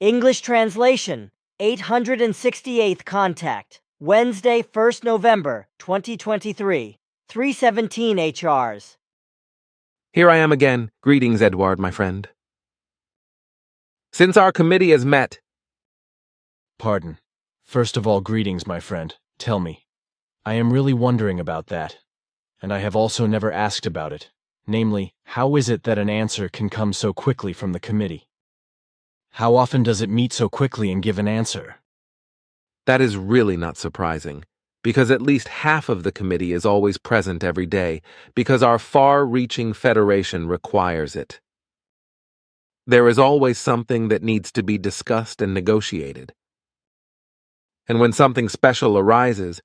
English translation, 868th contact, Wednesday, 1st November, 2023, 317 HRs. Here I am again. Greetings, Edward, my friend. Since our committee has met... Pardon. First of all, greetings, my friend. Tell me. I am really wondering about that. And I have also never asked about it. Namely, how is it that an answer can come so quickly from the committee? How often does it meet so quickly and give an answer? That is really not surprising, because at least half of the committee is always present every day, because our far-reaching federation requires it. There is always something that needs to be discussed and negotiated. And when something special arises,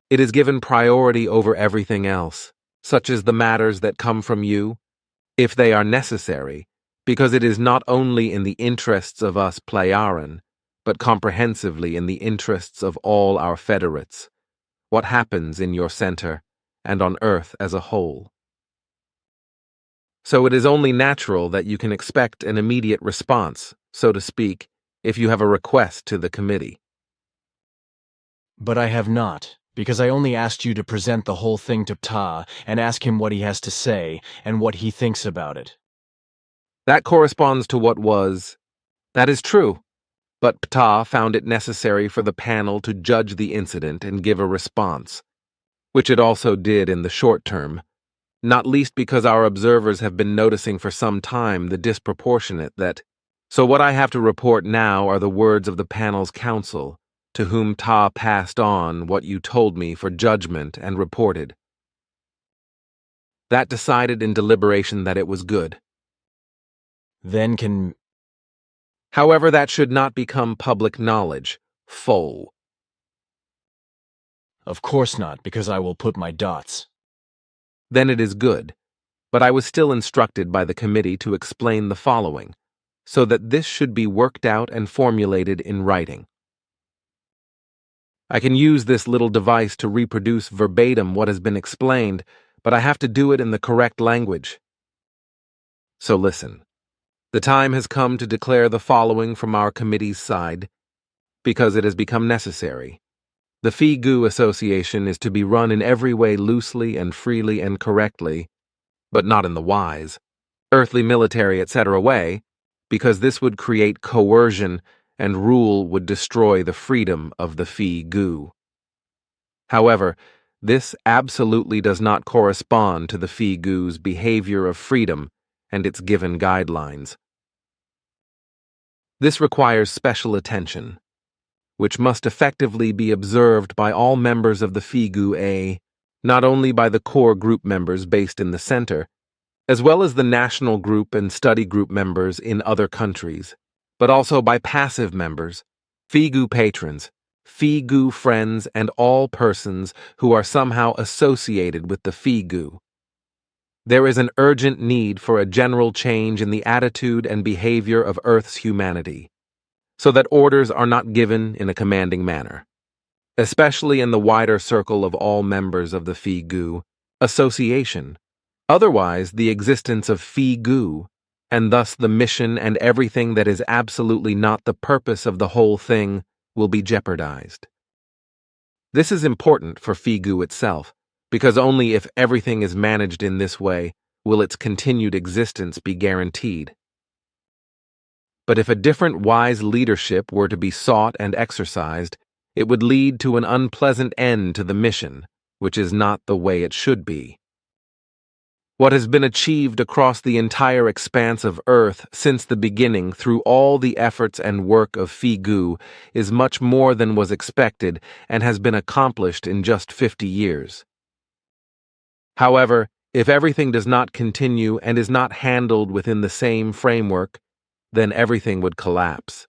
it is given priority over everything else, such as the matters that come from you, if they are necessary, because it is not only in the interests of us Pleiaren, but comprehensively in the interests of all our federates, what happens in your center and on Earth as a whole. So it is only natural that you can expect an immediate response, so to speak, if you have a request to the committee. But I have not, because I only asked you to present the whole thing to Ptah and ask him what he has to say and what he thinks about it. That corresponds to what was. That is true, but Ptah found it necessary for the panel to judge the incident and give a response, which it also did in the short term, not least because our observers have been noticing for some time the disproportionate that. So what I have to report now are the words of the panel's counsel, to whom Ptah passed on what you told me for judgment and reported. That decided in deliberation that it was good. Then can... However, that should not become public knowledge. Foal. Of course not, because I will put my dots. Then it is good. But I was still instructed by the committee to explain the following, so that this should be worked out and formulated in writing. I can use this little device to reproduce verbatim what has been explained, but I have to do it in the correct language. So listen. The time has come to declare the following from our committee's side, because it has become necessary. The Figu Association is to be run in every way loosely and freely and correctly, but not in the wise, earthly military etc. way, because this would create coercion and rule would destroy the freedom of the Figu. However, this absolutely does not correspond to the Figu's behavior of freedom and its given guidelines. This requires special attention, which must effectively be observed by all members of the Figu, not only by the core group members based in the center, as well as the national group and study group members in other countries, but also by passive members, Figu patrons, Figu friends, and all persons who are somehow associated with the Figu. There is an urgent need for a general change in the attitude and behavior of Earth's humanity, so that orders are not given in a commanding manner, especially in the wider circle of all members of the Figu association. Otherwise, the existence of Figu, and thus the mission and everything that is absolutely not the purpose of the whole thing, will be jeopardized. This is important for Figu itself, because only if everything is managed in this way will its continued existence be guaranteed. But if a different wise leadership were to be sought and exercised, it would lead to an unpleasant end to the mission, which is not the way it should be. What has been achieved across the entire expanse of Earth since the beginning through all the efforts and work of Figu is much more than was expected and has been accomplished in just 50 years. However, if everything does not continue and is not handled within the same framework, then everything would collapse.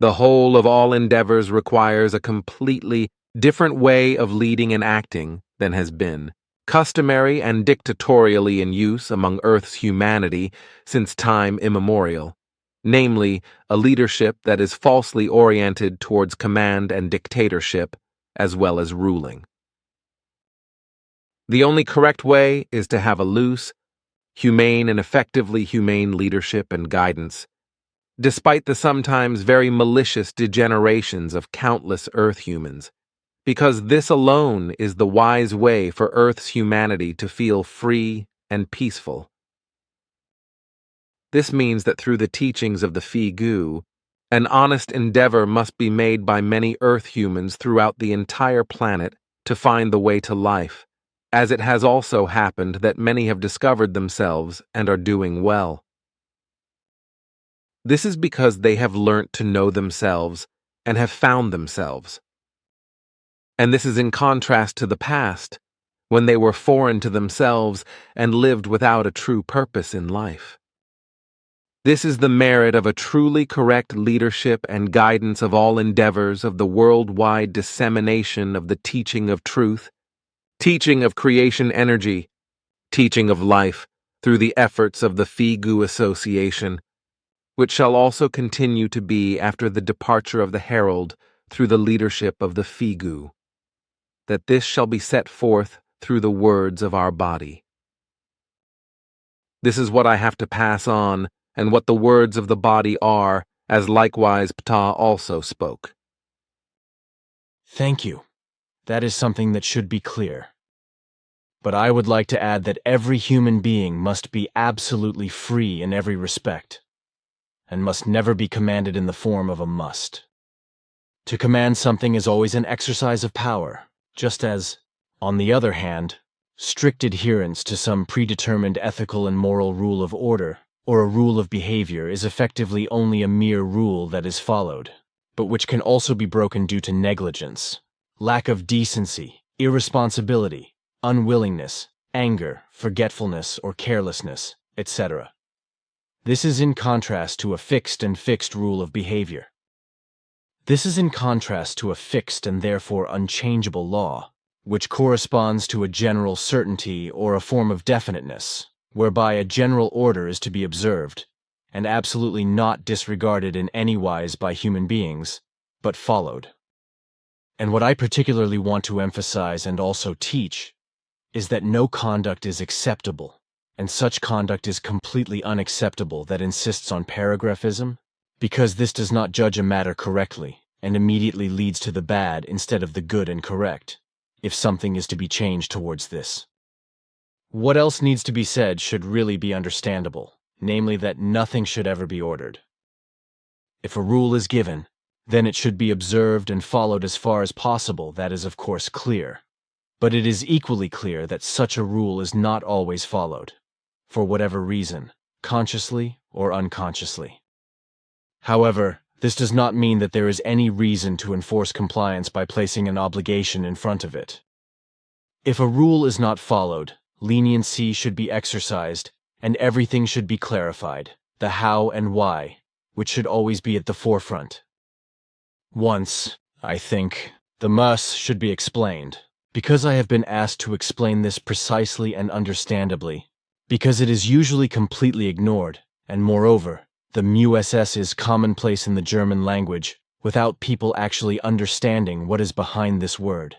The whole of all endeavors requires a completely different way of leading and acting than has been customary and dictatorially in use among Earth's humanity since time immemorial, namely, a leadership that is falsely oriented towards command and dictatorship, as well as ruling. The only correct way is to have a loose, humane and effectively humane leadership and guidance, despite the sometimes very malicious degenerations of countless Earth humans, because this alone is the wise way for Earth's humanity to feel free and peaceful. This means that through the teachings of the Figu, an honest endeavor must be made by many Earth humans throughout the entire planet to find the way to life, as it has also happened that many have discovered themselves and are doing well. This is because they have learnt to know themselves and have found themselves. And this is in contrast to the past, when they were foreign to themselves and lived without a true purpose in life. This is the merit of a truly correct leadership and guidance of all endeavors of the worldwide dissemination of the teaching of truth, teaching of creation energy, teaching of life through the efforts of the Figu Association, which shall also continue to be after the departure of the Herald through the leadership of the Figu, that this shall be set forth through the words of our body. This is what I have to pass on, and what the words of the body are, as likewise Ptah also spoke. Thank you. That is something that should be clear. But I would like to add that every human being must be absolutely free in every respect, and must never be commanded in the form of a must. To command something is always an exercise of power, just as, on the other hand, strict adherence to some predetermined ethical and moral rule of order or a rule of behavior is effectively only a mere rule that is followed, but which can also be broken due to negligence, lack of decency, irresponsibility, unwillingness, anger, forgetfulness, or carelessness, etc. This is in contrast to a fixed rule of behavior. This is in contrast to a fixed and therefore unchangeable law, which corresponds to a general certainty or a form of definiteness, whereby a general order is to be observed, and absolutely not disregarded in any wise by human beings, but followed. And what I particularly want to emphasize and also teach is that no conduct is acceptable, and such conduct is completely unacceptable that insists on paragraphism, because this does not judge a matter correctly and immediately leads to the bad instead of the good and correct, if something is to be changed towards this. What else needs to be said should really be understandable, namely that nothing should ever be ordered. If a rule is given, then it should be observed and followed as far as possible. That is, of course, clear. But it is equally clear that such a rule is not always followed, for whatever reason, consciously or unconsciously. However, this does not mean that there is any reason to enforce compliance by placing an obligation in front of it. If a rule is not followed, leniency should be exercised, and everything should be clarified, the how and why, which should always be at the forefront. Once, I think, the must should be explained, because I have been asked to explain this precisely and understandably, because it is usually completely ignored, and moreover, the MUSS is commonplace in the German language, without people actually understanding what is behind this word.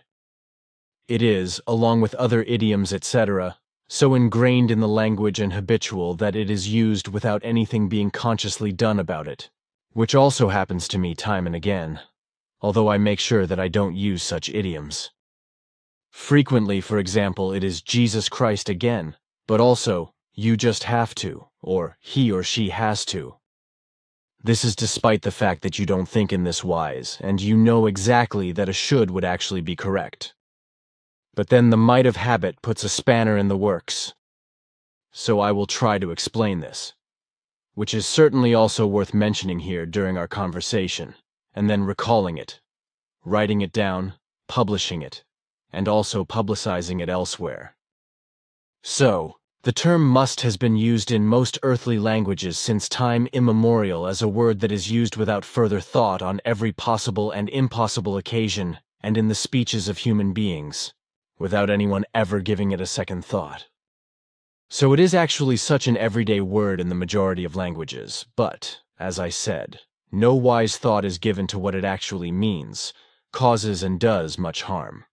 It is, along with other idioms, etc., so ingrained in the language and habitual that it is used without anything being consciously done about it, which also happens to me time and again, although I make sure that I don't use such idioms. Frequently, for example, it is Jesus Christ again, but also, you just have to, or he or she has to. This is despite the fact that you don't think in this wise, and you know exactly that a should would actually be correct. But then the might of habit puts a spanner in the works. So I will try to explain this, which is certainly also worth mentioning here during our conversation, and then recalling it, writing it down, publishing it, and also publicizing it elsewhere. So, the term must has been used in most earthly languages since time immemorial as a word that is used without further thought on every possible and impossible occasion and in the speeches of human beings, without anyone ever giving it a second thought. So it is actually such an everyday word in the majority of languages, but, as I said, no wise thought is given to what it actually means, causes and does much harm.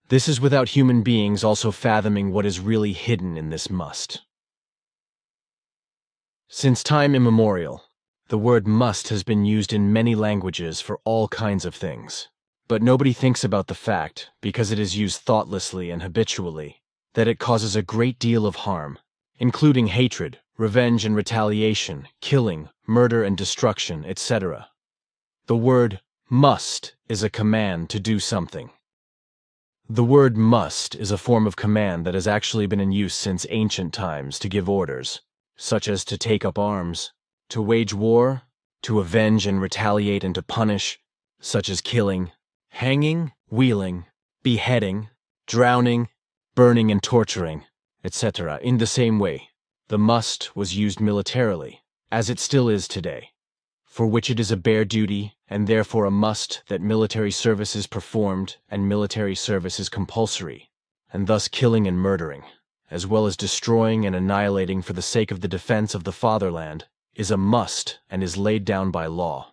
This is without human beings also fathoming what is really hidden in this must. Since time immemorial, The word must has been used in many languages for all kinds of things. But nobody thinks about the fact, because it is used thoughtlessly and habitually, that it causes a great deal of harm, including hatred, revenge and retaliation, killing, murder and destruction, etc. The word must is a command to do something. The word must is a form of command that has actually been in use since ancient times to give orders, such as to take up arms, to wage war, to avenge and retaliate and to punish, such as killing, hanging, wheeling, beheading, drowning, burning and torturing, etc. In the same way, the must was used militarily, as it still is today, for which it is a bare duty and therefore a must that military service is performed and military service is compulsory, and thus killing and murdering, as well as destroying and annihilating for the sake of the defense of the fatherland, is a must and is laid down by law.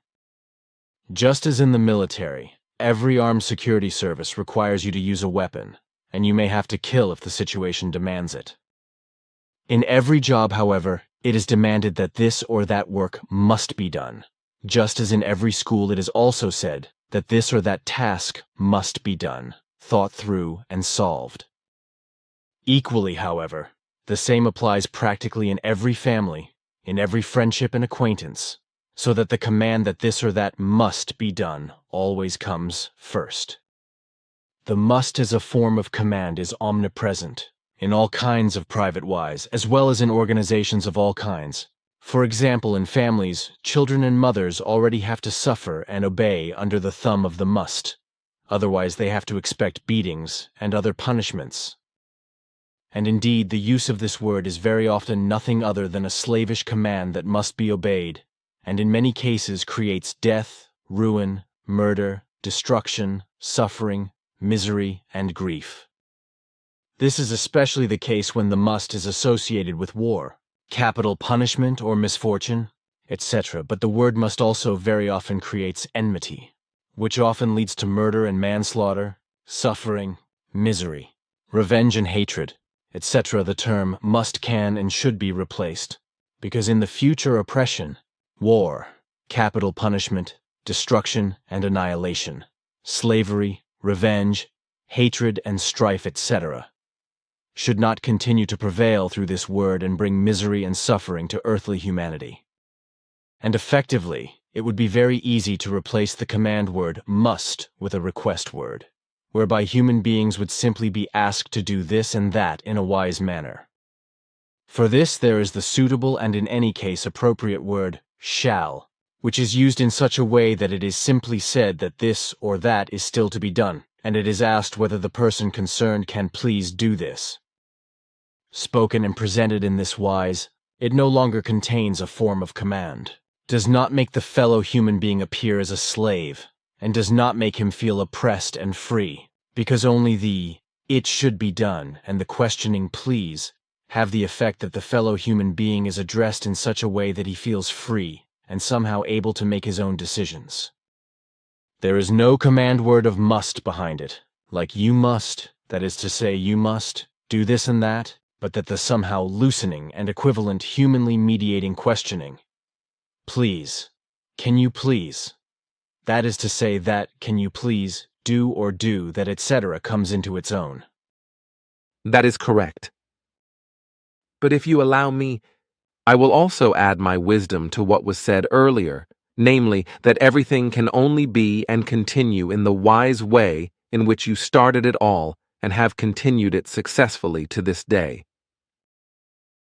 Just as in the military, every armed security service requires you to use a weapon, and you may have to kill if the situation demands it. In every job, however, it is demanded that this or that work must be done, just as in every school it is also said that this or that task must be done, thought through, and solved. Equally, however, the same applies practically in every family, in every friendship and acquaintance, so that the command that this or that must be done always comes first. The must as a form of command is omnipresent in all kinds of private wise, as well as in organizations of all kinds. For example, in families, children and mothers already have to suffer and obey under the thumb of the must. Otherwise, they have to expect beatings and other punishments. And indeed, the use of this word is very often nothing other than a slavish command that must be obeyed, and in many cases creates death, ruin, murder, destruction, suffering, misery, and grief. This is especially the case when the must is associated with war, capital punishment or misfortune, etc. But the word must also very often creates enmity, which often leads to murder and manslaughter, suffering, misery, revenge and hatred, etc. The term must, can, and should be replaced, because in the future oppression, war, capital punishment, destruction and annihilation, slavery, revenge, hatred and strife, etc., should not continue to prevail through this word and bring misery and suffering to earthly humanity. And effectively, it would be very easy to replace the command word must with a request word, whereby human beings would simply be asked to do this and that in a wise manner. For this there is the suitable and in any case appropriate word shall, which is used in such a way that it is simply said that this or that is still to be done, and it is asked whether the person concerned can please do this. Spoken and presented in this wise, it no longer contains a form of command, does not make the fellow human being appear as a slave, and does not make him feel oppressed and free, because only the "it should be done" and the questioning "please" have the effect that the fellow human being is addressed in such a way that he feels free and somehow able to make his own decisions. There is no command word of must behind it, like you must, that is to say you must, do this and that, but that the somehow loosening and equivalent humanly mediating questioning, please, can you please, that is to say that can you please, do or do that, etc. comes into its own. That is correct. But if you allow me, I will also add my wisdom to what was said earlier, namely that everything can only be and continue in the wise way in which you started it all and have continued it successfully to this day.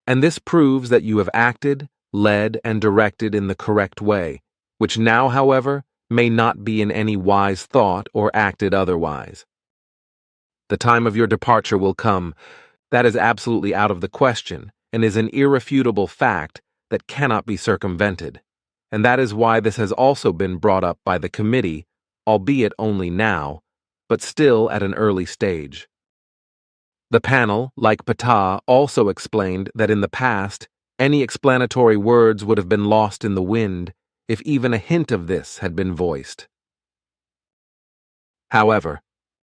And this proves that you have acted, led, and directed in the correct way, which now, however, may not be in any wise thought or acted otherwise. The time of your departure will come. That is absolutely out of the question, and is an irrefutable fact that cannot be circumvented, and that is why this has also been brought up by the committee, albeit only now, but still at an early stage. The panel, like Ptah, also explained that in the past, any explanatory words would have been lost in the wind if even a hint of this had been voiced. However,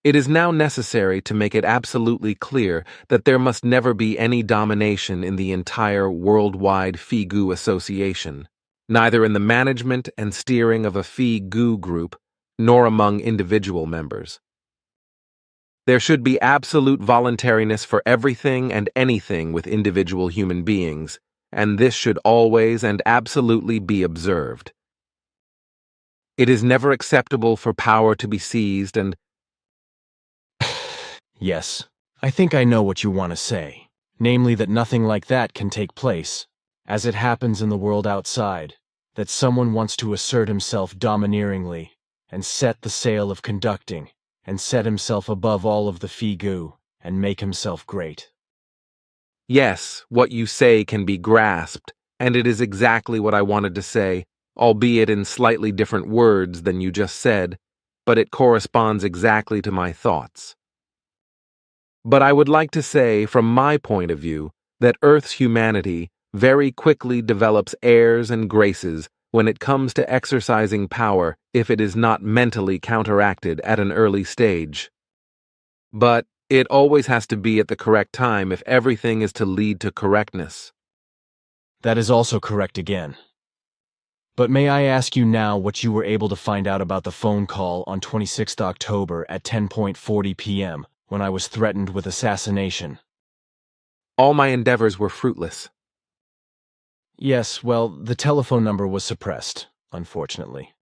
it is now necessary to make it absolutely clear that there must never be any domination in the entire worldwide Figu Association, neither in the management and steering of a Fee-Gu group, nor among individual members. There should be absolute voluntariness for everything and anything with individual human beings, and this should always and absolutely be observed. It is never acceptable for power to be seized and— Yes, I think I know what you want to say, namely that nothing like that can take place, as it happens in the world outside, that someone wants to assert himself domineeringly, and set the sail of conducting, and set himself above all of the Fee-Gu, and make himself great. Yes, what you say can be grasped, and it is exactly what I wanted to say, albeit in slightly different words than you just said, but it corresponds exactly to my thoughts. But I would like to say, from my point of view, that Earth's humanity very quickly develops airs and graces when it comes to exercising power if it is not mentally counteracted at an early stage. But it always has to be at the correct time if everything is to lead to correctness. That is also correct again. But may I ask you now what you were able to find out about the phone call on 26th October at 10:40 p.m. when I was threatened with assassination? All my endeavors were fruitless. Yes, well, the telephone number was suppressed, unfortunately.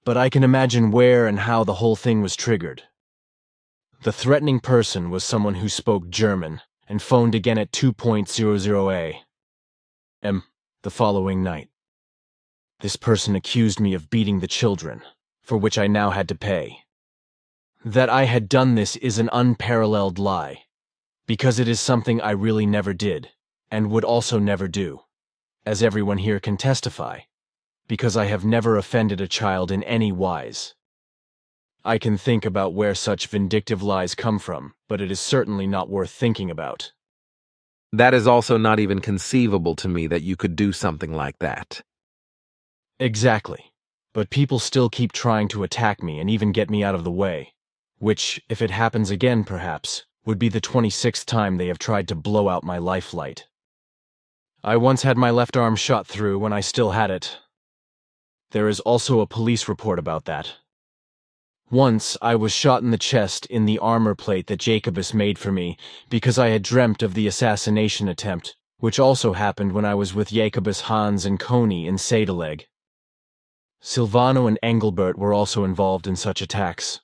But I can imagine where and how the whole thing was triggered. The threatening person was someone who spoke German and phoned again at 2:00 a.m. the following night. This person accused me of beating the children, for which I now had to pay. That I had done this is an unparalleled lie, because it is something I really never did, and would also never do, as everyone here can testify, because I have never offended a child in any wise. I can think about where such vindictive lies come from, but it is certainly not worth thinking about. That is also not even conceivable to me that you could do something like that. Exactly. But people still keep trying to attack me and even get me out of the way, which, if it happens again perhaps, would be the 26th time they have tried to blow out my lifelight. I once had my left arm shot through when I still had it. There is also a police report about that. Once I was shot in the chest in the armor plate that Jacobus made for me because I had dreamt of the assassination attempt, which also happened when I was with Jacobus, Hans, and Coney in Sadaleg. Silvano and Engelbert were also involved in such attacks.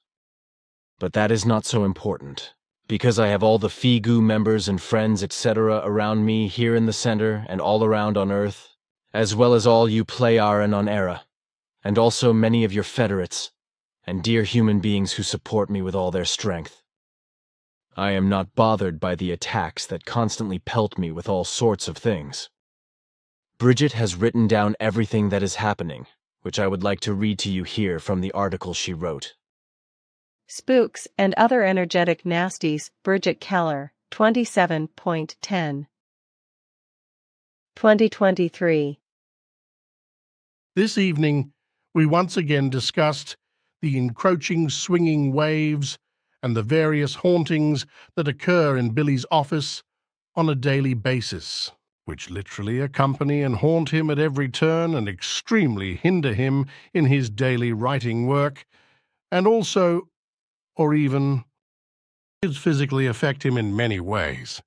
But that is not so important, because I have all the Fee-Gu members and friends etc. around me here in the center and all around on Earth, as well as all you Pleiaren on Era, and also many of your federates, and dear human beings who support me with all their strength. I am not bothered by the attacks that constantly pelt me with all sorts of things. Bridget has written down everything that is happening, which I would like to read to you here from the article she wrote. Spooks and Other Energetic Nasties, Bridget Keller, 27.10. 2023. This evening, we once again discussed the encroaching swinging waves and the various hauntings that occur in Billy's office on a daily basis, which literally accompany and haunt him at every turn and extremely hinder him in his daily writing work, and also, or even, physically affect him in many ways.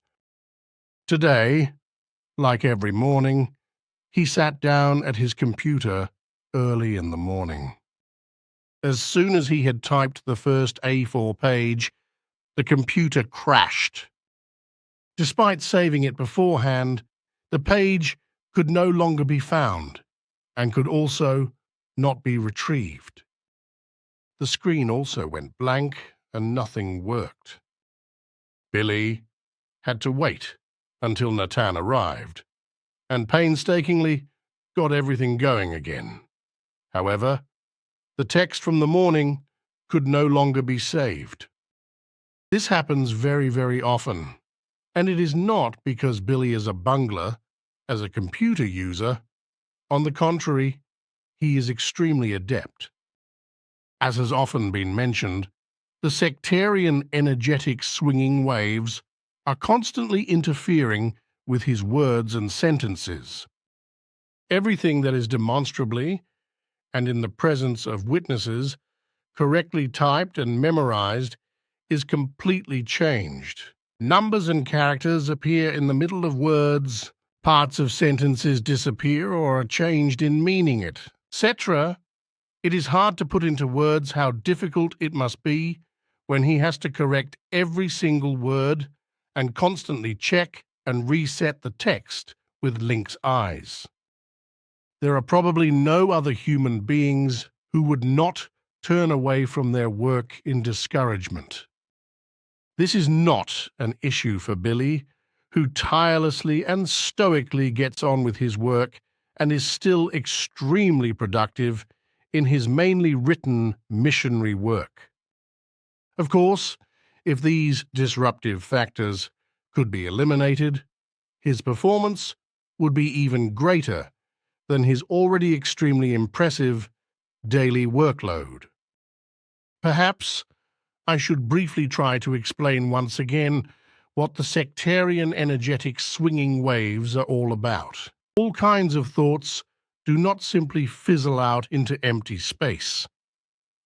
Today, like every morning, he sat down at his computer early in the morning. As soon as he had typed the first A4 page, the computer crashed. Despite saving it beforehand, the page could no longer be found and could also not be retrieved. The screen also went blank and nothing worked. Billy had to wait until Natan arrived and painstakingly got everything going again. However, the text from the morning could no longer be saved. This happens very, very often, and it is not because Billy is a bungler as a computer user. On the contrary, he is extremely adept. As has often been mentioned, the sectarian energetic swinging waves are constantly interfering with his words and sentences. Everything that is demonstrably, and in the presence of witnesses, correctly typed and memorized is completely changed. Numbers and characters appear in the middle of words, parts of sentences disappear or are changed in meaning, etc. It is hard to put into words how difficult it must be when he has to correct every single word and constantly check and reset the text with lynx eyes. There are probably no other human beings who would not turn away from their work in discouragement. This is not an issue for Billy, who tirelessly and stoically gets on with his work and is still extremely productive in his mainly written missionary work. Of course, if these disruptive factors could be eliminated, his performance would be even greater than his already extremely impressive daily workload. Perhaps I should briefly try to explain once again what the sectarian energetic swinging waves are all about. All kinds of thoughts do not simply fizzle out into empty space.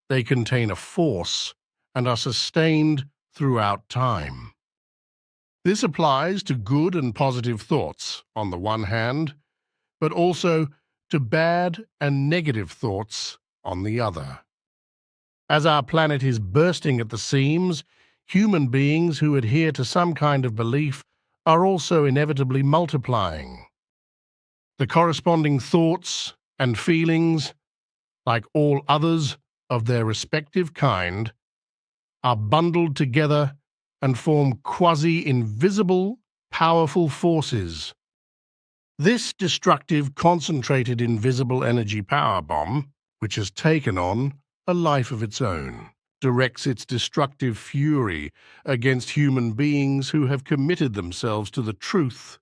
They contain a force and are sustained throughout time. This applies to good and positive thoughts, on the one hand, but also to bad and negative thoughts on the other. As our planet is bursting at the seams, human beings who adhere to some kind of belief are also inevitably multiplying. The corresponding thoughts and feelings, like all others of their respective kind, are bundled together and form quasi-invisible, powerful forces. This destructive, concentrated, invisible energy power bomb, which has taken on a life of its own, directs its destructive fury against human beings who have committed themselves to the truth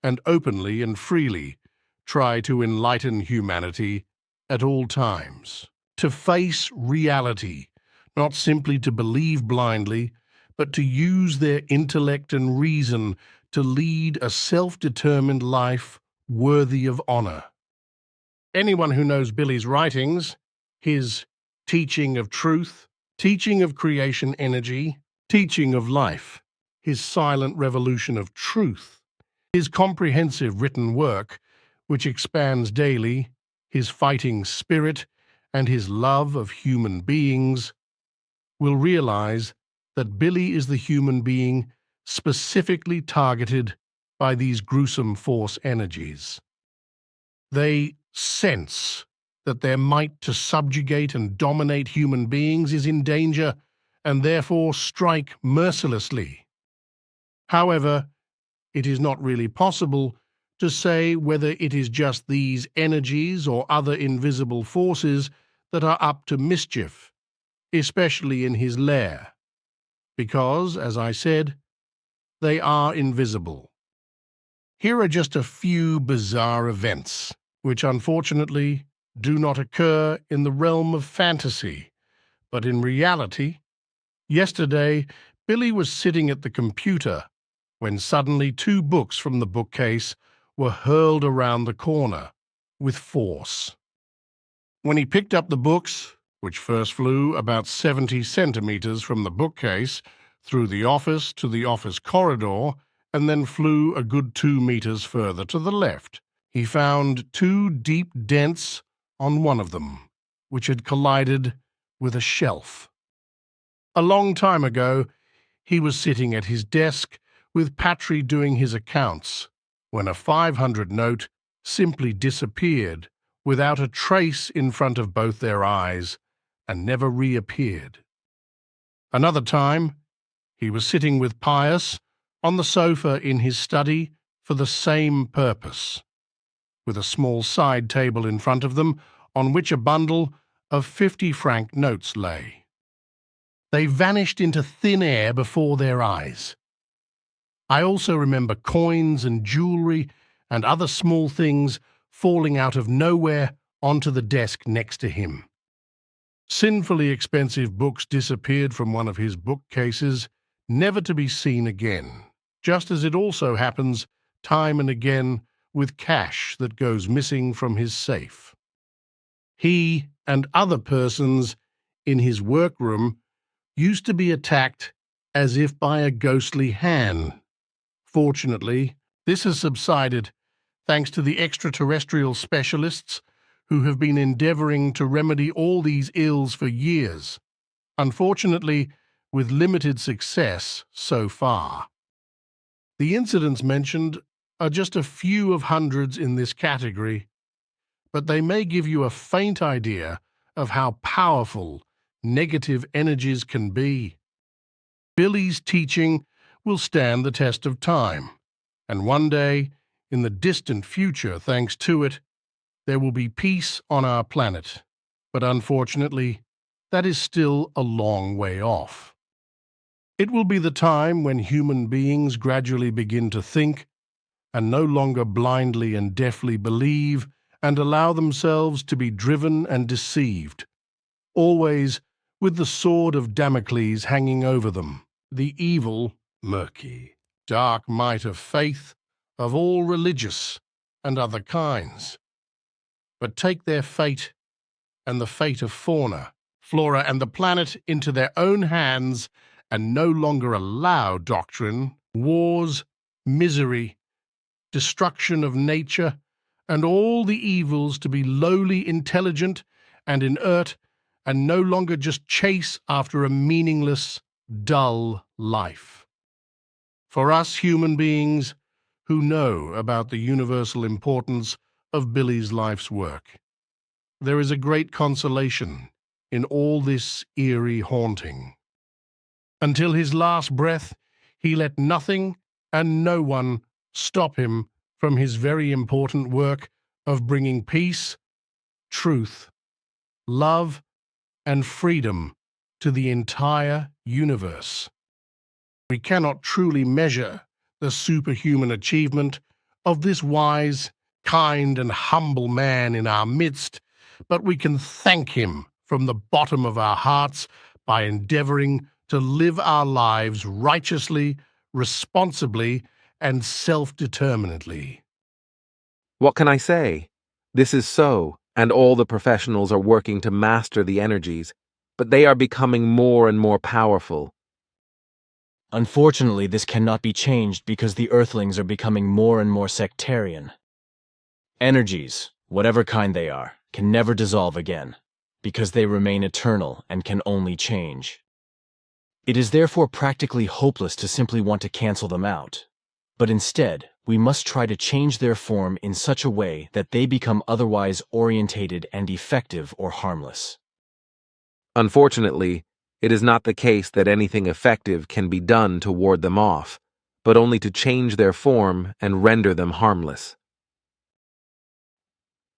and openly and freely try to enlighten humanity at all times, to face reality, not simply to believe blindly, but to use their intellect and reason to lead a self-determined life worthy of honor. Anyone who knows Billy's writings, his teaching of truth, teaching of creation energy, teaching of life, his silent revolution of truth, his comprehensive written work, which expands daily, his fighting spirit, and his love of human beings, will realize that Billy is the human being specifically targeted by these gruesome force energies. They sense that their might to subjugate and dominate human beings is in danger and therefore strike mercilessly. However, it is not really possible to say whether it is just these energies or other invisible forces that are up to mischief, especially in his lair, because, as I said, they are invisible. Here are just a few bizarre events, which unfortunately do not occur in the realm of fantasy, but in reality. Yesterday, Billy was sitting at the computer when suddenly 2 books from the bookcase were hurled around the corner with force. When he picked up the books, which first flew about 70 centimeters from the bookcase through the office to the office corridor, and then flew a good 2 meters further to the left, he found 2 deep dents on one of them, which had collided with a shelf. A long time ago, he was sitting at his desk with Patry doing his accounts, when a 500 note simply disappeared without a trace in front of both their eyes and never reappeared. Another time, he was sitting with Pius on the sofa in his study for the same purpose, with a small side table in front of them on which a bundle of 50-franc notes lay. They vanished into thin air before their eyes. I also remember coins and jewelry and other small things falling out of nowhere onto the desk next to him. Sinfully expensive books disappeared from one of his bookcases, never to be seen again, just as it also happens time and again with cash that goes missing from his safe. He and other persons in his workroom used to be attacked as if by a ghostly hand. Fortunately, this has subsided thanks to the extraterrestrial specialists who have been endeavoring to remedy all these ills for years, unfortunately with limited success so far. The incidents mentioned are just a few of hundreds in this category, but they may give you a faint idea of how powerful negative energies can be. Billy's teaching will stand the test of time, and one day, in the distant future, thanks to it, there will be peace on our planet. But unfortunately, that is still a long way off. It will be the time when human beings gradually begin to think and no longer blindly and deafly believe and allow themselves to be driven and deceived, always with the sword of Damocles hanging over them, the evil, murky, dark might of faith of all religious and other kinds. But take their fate and the fate of fauna, flora, and the planet into their own hands and no longer allow doctrine, wars, misery, destruction of nature, and all the evils to be lowly intelligent and inert and no longer just chase after a meaningless, dull life. For us human beings who know about the universal importance of Billy's life's work, there is a great consolation in all this eerie haunting. Until his last breath, he let nothing and no one stop him from his very important work of bringing peace, truth, love, and freedom to the entire universe. We cannot truly measure the superhuman achievement of this wise, kind, and humble man in our midst, but we can thank him from the bottom of our hearts by endeavoring to live our lives righteously, responsibly, and self-determinedly. What can I say? This is so, and all the professionals are working to master the energies, but they are becoming more and more powerful. Unfortunately, this cannot be changed because the Earthlings are becoming more and more sectarian. Energies, whatever kind they are, can never dissolve again, because they remain eternal and can only change. It is therefore practically hopeless to simply want to cancel them out, but instead, we must try to change their form in such a way that they become otherwise orientated and effective or harmless. Unfortunately, it is not the case that anything effective can be done to ward them off, but only to change their form and render them harmless.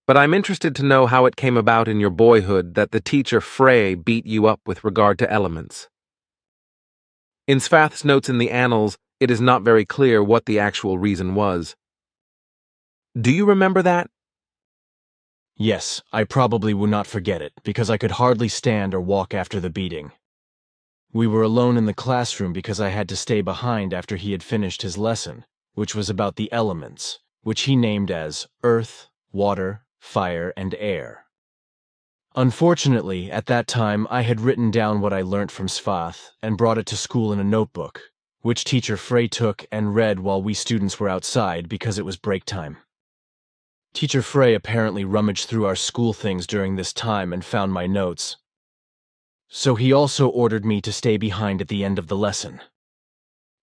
But I'm interested to know how it came about in your boyhood that the teacher Frey beat you up with regard to elements. In Svath's notes in the annals, it is not very clear what the actual reason was. Do you remember that? Yes, I probably would not forget it, because I could hardly stand or walk after the beating. We were alone in the classroom because I had to stay behind after he had finished his lesson, which was about the elements, which he named as earth, water, fire, and air. Unfortunately, at that time, I had written down what I learnt from Svath and brought it to school in a notebook, which teacher Frey took and read while we students were outside because it was break time. Teacher Frey apparently rummaged through our school things during this time and found my notes. So he also ordered me to stay behind at the end of the lesson.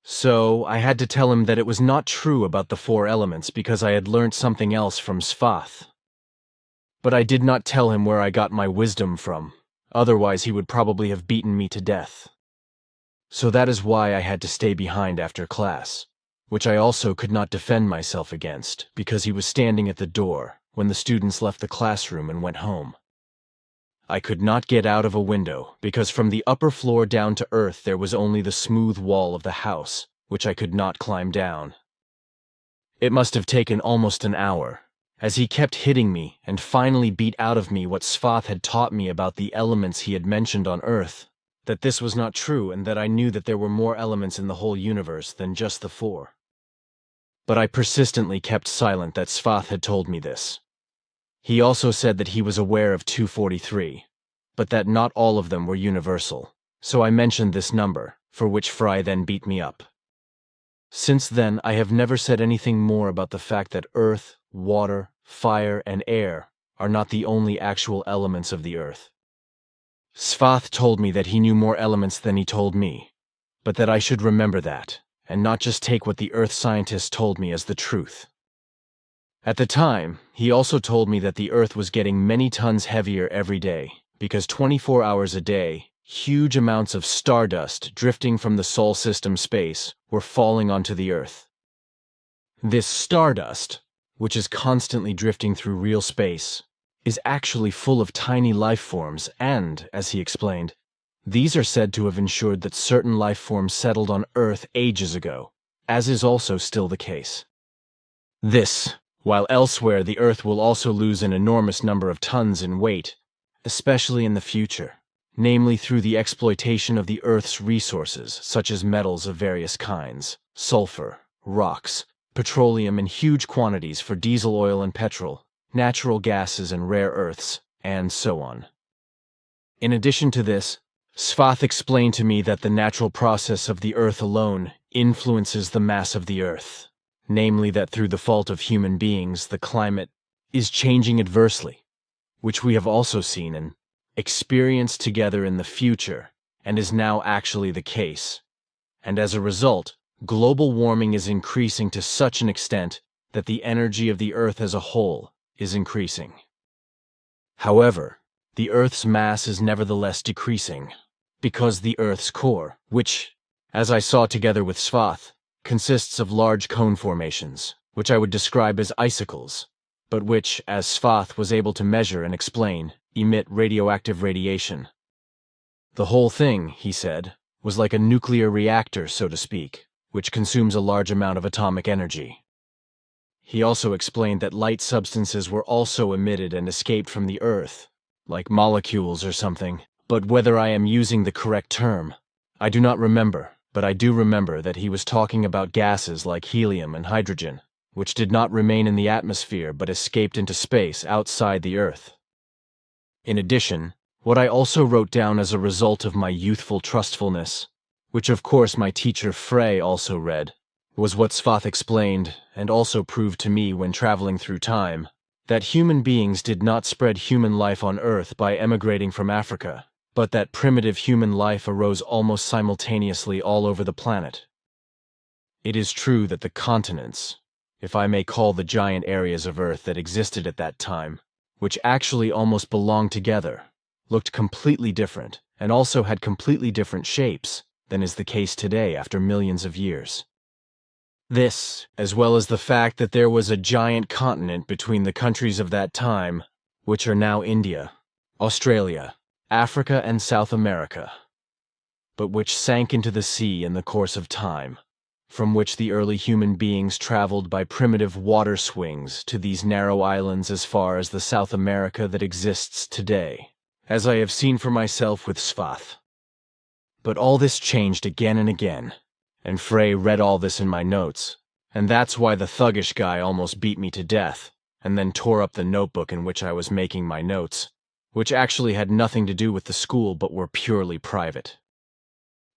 So I had to tell him that it was not true about the 4 elements because I had learnt something else from Svath. But I did not tell him where I got my wisdom from, otherwise he would probably have beaten me to death. So that is why I had to stay behind after class, which I also could not defend myself against because he was standing at the door when the students left the classroom and went home. I could not get out of a window because from the upper floor down to earth there was only the smooth wall of the house, which I could not climb down. It must have taken almost an hour, as he kept hitting me and finally beat out of me what Svath had taught me about the elements he had mentioned on Earth, that this was not true and that I knew that there were more elements in the whole universe than just the 4. but I persistently kept silent that Svath had told me this. He also said that he was aware of 243, but that not all of them were universal, so I mentioned this number, for which Fry then beat me up. Since then, I have never said anything more about the fact that earth, water, fire, and air are not the only actual elements of the earth. Svath told me that he knew more elements than he told me, but that I should remember that, and not just take what the earth scientists told me as the truth. At the time, he also told me that the earth was getting many tons heavier every day, because 24 hours a day, huge amounts of stardust drifting from the Sol system space were falling onto the earth. This stardust, which is constantly drifting through real space, is actually full of tiny life forms and, as he explained, these are said to have ensured that certain life forms settled on Earth ages ago, as is also still the case. This, while elsewhere the Earth will also lose an enormous number of tons in weight, especially in the future, namely through the exploitation of the Earth's resources such as metals of various kinds, sulfur, rocks, petroleum in huge quantities for diesel oil and petrol, natural gases and rare earths, and so on. In addition to this, Svath explained to me that the natural process of the Earth alone influences the mass of the Earth, namely that through the fault of human beings the climate is changing adversely, which we have also seen and experienced together in the future, and is now actually the case. And as a result, global warming is increasing to such an extent that the energy of the Earth as a whole is increasing. However, the Earth's mass is nevertheless decreasing, because the Earth's core, which, as I saw together with Svath, consists of large cone formations, which I would describe as icicles, but which, as Svath was able to measure and explain, emit radioactive radiation. The whole thing, he said, was like a nuclear reactor, so to speak, which consumes a large amount of atomic energy. He also explained that light substances were also emitted and escaped from the Earth, like molecules or something, but whether I am using the correct term, I do not remember, but I do remember that he was talking about gases like helium and hydrogen, which did not remain in the atmosphere but escaped into space outside the Earth. In addition, what I also wrote down as a result of my youthful trustfulness, which of course my teacher Frey also read, was what Svath explained and also proved to me when traveling through time, that human beings did not spread human life on Earth by emigrating from Africa, but that primitive human life arose almost simultaneously all over the planet. It is true that the continents, if I may call the giant areas of Earth that existed at that time, which actually almost belonged together, looked completely different and also had completely different shapes than is the case today after millions of years. This, as well as the fact that there was a giant continent between the countries of that time, which are now India, Australia, Africa, and South America, but which sank into the sea in the course of time, from which the early human beings traveled by primitive water swings to these narrow islands as far as the South America that exists today, as I have seen for myself with Svath. But all this changed again and again, and Frey read all this in my notes, and that's why the thuggish guy almost beat me to death, and then tore up the notebook in which I was making my notes, which actually had nothing to do with the school but were purely private.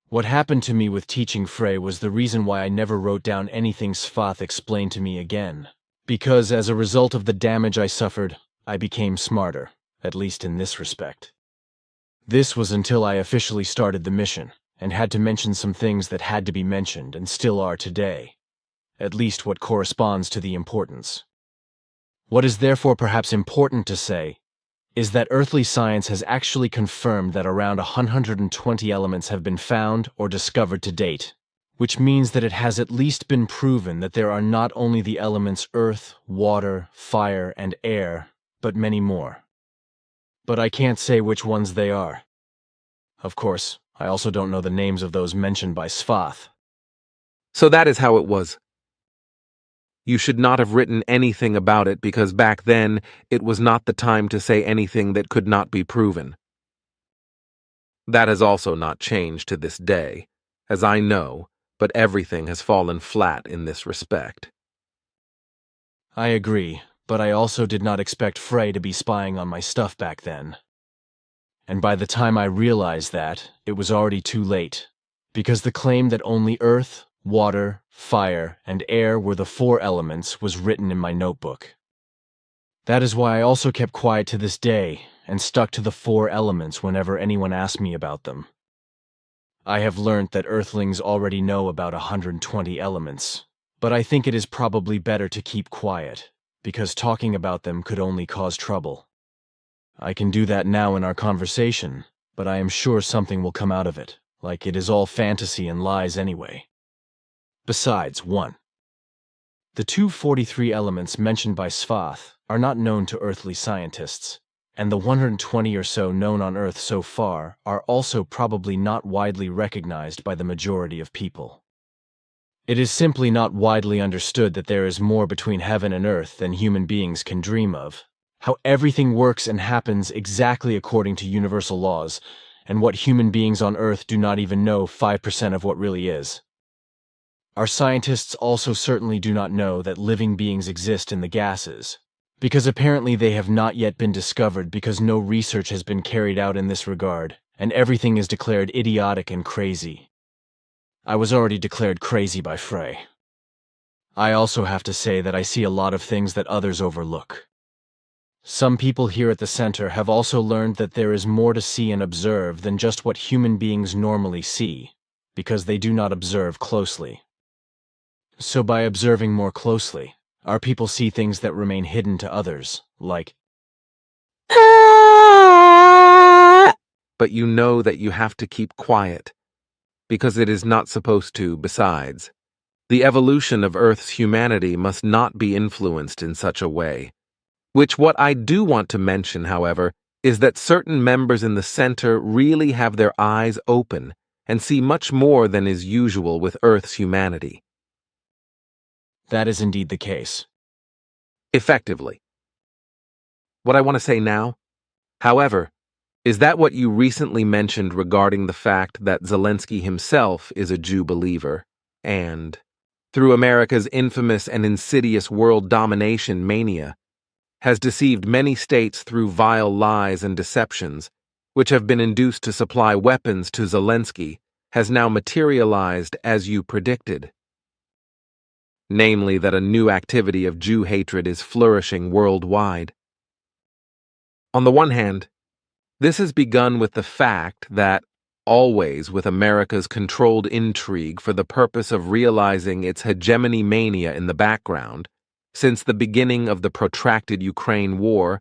What happened to me with teaching Frey was the reason why I never wrote down anything Svath explained to me again, because as a result of the damage I suffered, I became smarter, at least in this respect. This was until I officially started the mission, and had to mention some things that had to be mentioned and still are today, at least what corresponds to the importance. What is therefore perhaps important to say is that earthly science has actually confirmed that around 120 elements have been found or discovered to date, which means that it has at least been proven that there are not only the elements earth, water, fire, and air, but many more. But I can't say which ones they are. Of course, I also don't know the names of those mentioned by Svath. So that is how it was. You should not have written anything about it because back then it was not the time to say anything that could not be proven. That has also not changed to this day, as I know, but everything has fallen flat in this respect. I agree, but I also did not expect Frey to be spying on my stuff back then. And by the time I realized that, it was already too late, because the claim that only earth, water, fire, and air were the 4 elements was written in my notebook. That is why I also kept quiet to this day and stuck to the 4 elements whenever anyone asked me about them. I have learnt that Earthlings already know about 120 elements, but I think it is probably better to keep quiet, because talking about them could only cause trouble. I can do that now in our conversation, but I am sure something will come out of it, like it is all fantasy and lies anyway. Besides, 1. The 243 elements mentioned by Svath are not known to earthly scientists, and the 120 or so known on Earth so far are also probably not widely recognized by the majority of people. It is simply not widely understood that there is more between heaven and earth than human beings can dream of, how everything works and happens exactly according to universal laws, and what human beings on Earth do not even know 5% of what really is. Our scientists also certainly do not know that living beings exist in the gases, because apparently they have not yet been discovered because no research has been carried out in this regard, and everything is declared idiotic and crazy. I was already declared crazy by Frey. I also have to say that I see a lot of things that others overlook. Some people here at the center have also learned that there is more to see and observe than just what human beings normally see, because they do not observe closely. So by observing more closely, our people see things that remain hidden to others, like, but you know that you have to keep quiet, because it is not supposed to. Besides, the evolution of Earth's humanity must not be influenced in such a way. What I do want to mention, however, is that certain members in the center really have their eyes open and see much more than is usual with Earth's humanity. That is indeed the case. Effectively. What I want to say now, however, is that what you recently mentioned regarding the fact that Zelensky himself is a Jew believer, and, through America's infamous and insidious world domination mania, has deceived many states through vile lies and deceptions, which have been induced to supply weapons to Zelensky, has now materialized as you predicted. Namely, that a new activity of Jew hatred is flourishing worldwide. On the one hand, this has begun with the fact that, always with America's controlled intrigue for the purpose of realizing its hegemony mania in the background, since the beginning of the protracted Ukraine war,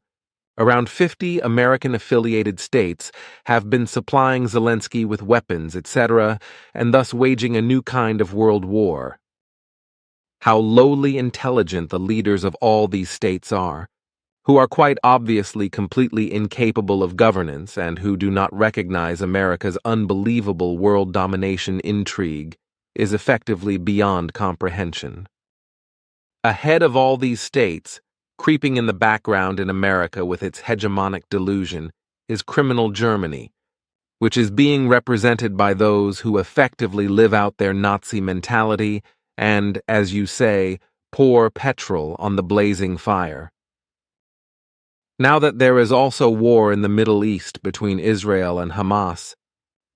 around 50 American-affiliated states have been supplying Zelensky with weapons, etc., and thus waging a new kind of world war. How lowly intelligent the leaders of all these states are, who are quite obviously completely incapable of governance and who do not recognize America's unbelievable world domination intrigue, is effectively beyond comprehension. Ahead of all these states, creeping in the background in America with its hegemonic delusion, is criminal Germany, which is being represented by those who effectively live out their Nazi mentality and, as you say, pour petrol on the blazing fire. Now that there is also war in the Middle East between Israel and Hamas,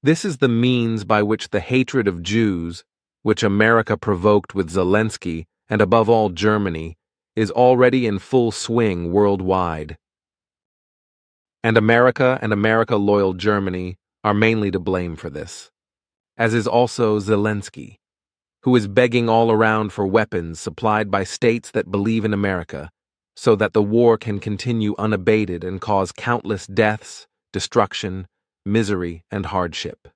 this is the means by which the hatred of Jews, which America provoked with Zelensky, and above all Germany, is already in full swing worldwide. And America-loyal Germany are mainly to blame for this, as is also Zelensky, who is begging all around for weapons supplied by states that believe in America, so that the war can continue unabated and cause countless deaths, destruction, misery, and hardship.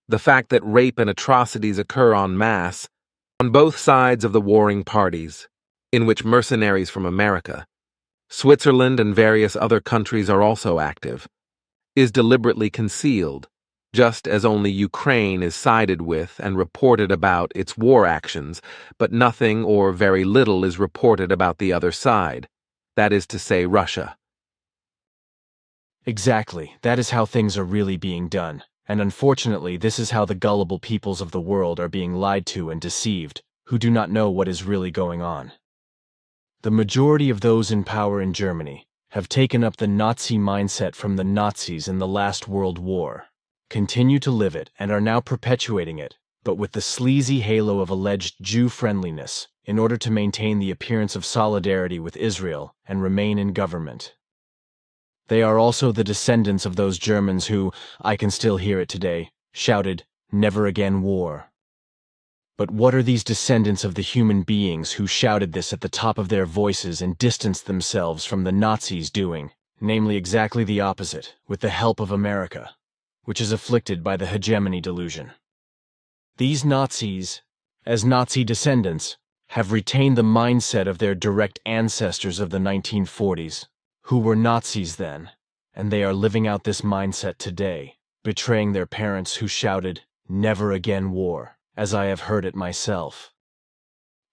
The fact that rape and atrocities occur en masse on both sides of the warring parties, in which mercenaries from America, Switzerland and various other countries are also active, is deliberately concealed, just as only Ukraine is sided with and reported about its war actions, but nothing or very little is reported about the other side, that is to say, Russia. Exactly, that is how things are really being done, and unfortunately this is how the gullible peoples of the world are being lied to and deceived, who do not know what is really going on. The majority of those in power in Germany have taken up the Nazi mindset from the Nazis in the last World War, continue to live it, and are now perpetuating it, but with the sleazy halo of alleged Jew-friendliness in order to maintain the appearance of solidarity with Israel and remain in government. They are also the descendants of those Germans who, I can still hear it today, shouted, "Never again war." But what are these descendants of the human beings who shouted this at the top of their voices and distanced themselves from the Nazis doing, namely exactly the opposite, with the help of America, which is afflicted by the hegemony delusion? These Nazis, as Nazi descendants, have retained the mindset of their direct ancestors of the 1940s, who were Nazis then, and they are living out this mindset today, betraying their parents who shouted, "Never again war," as I have heard it myself.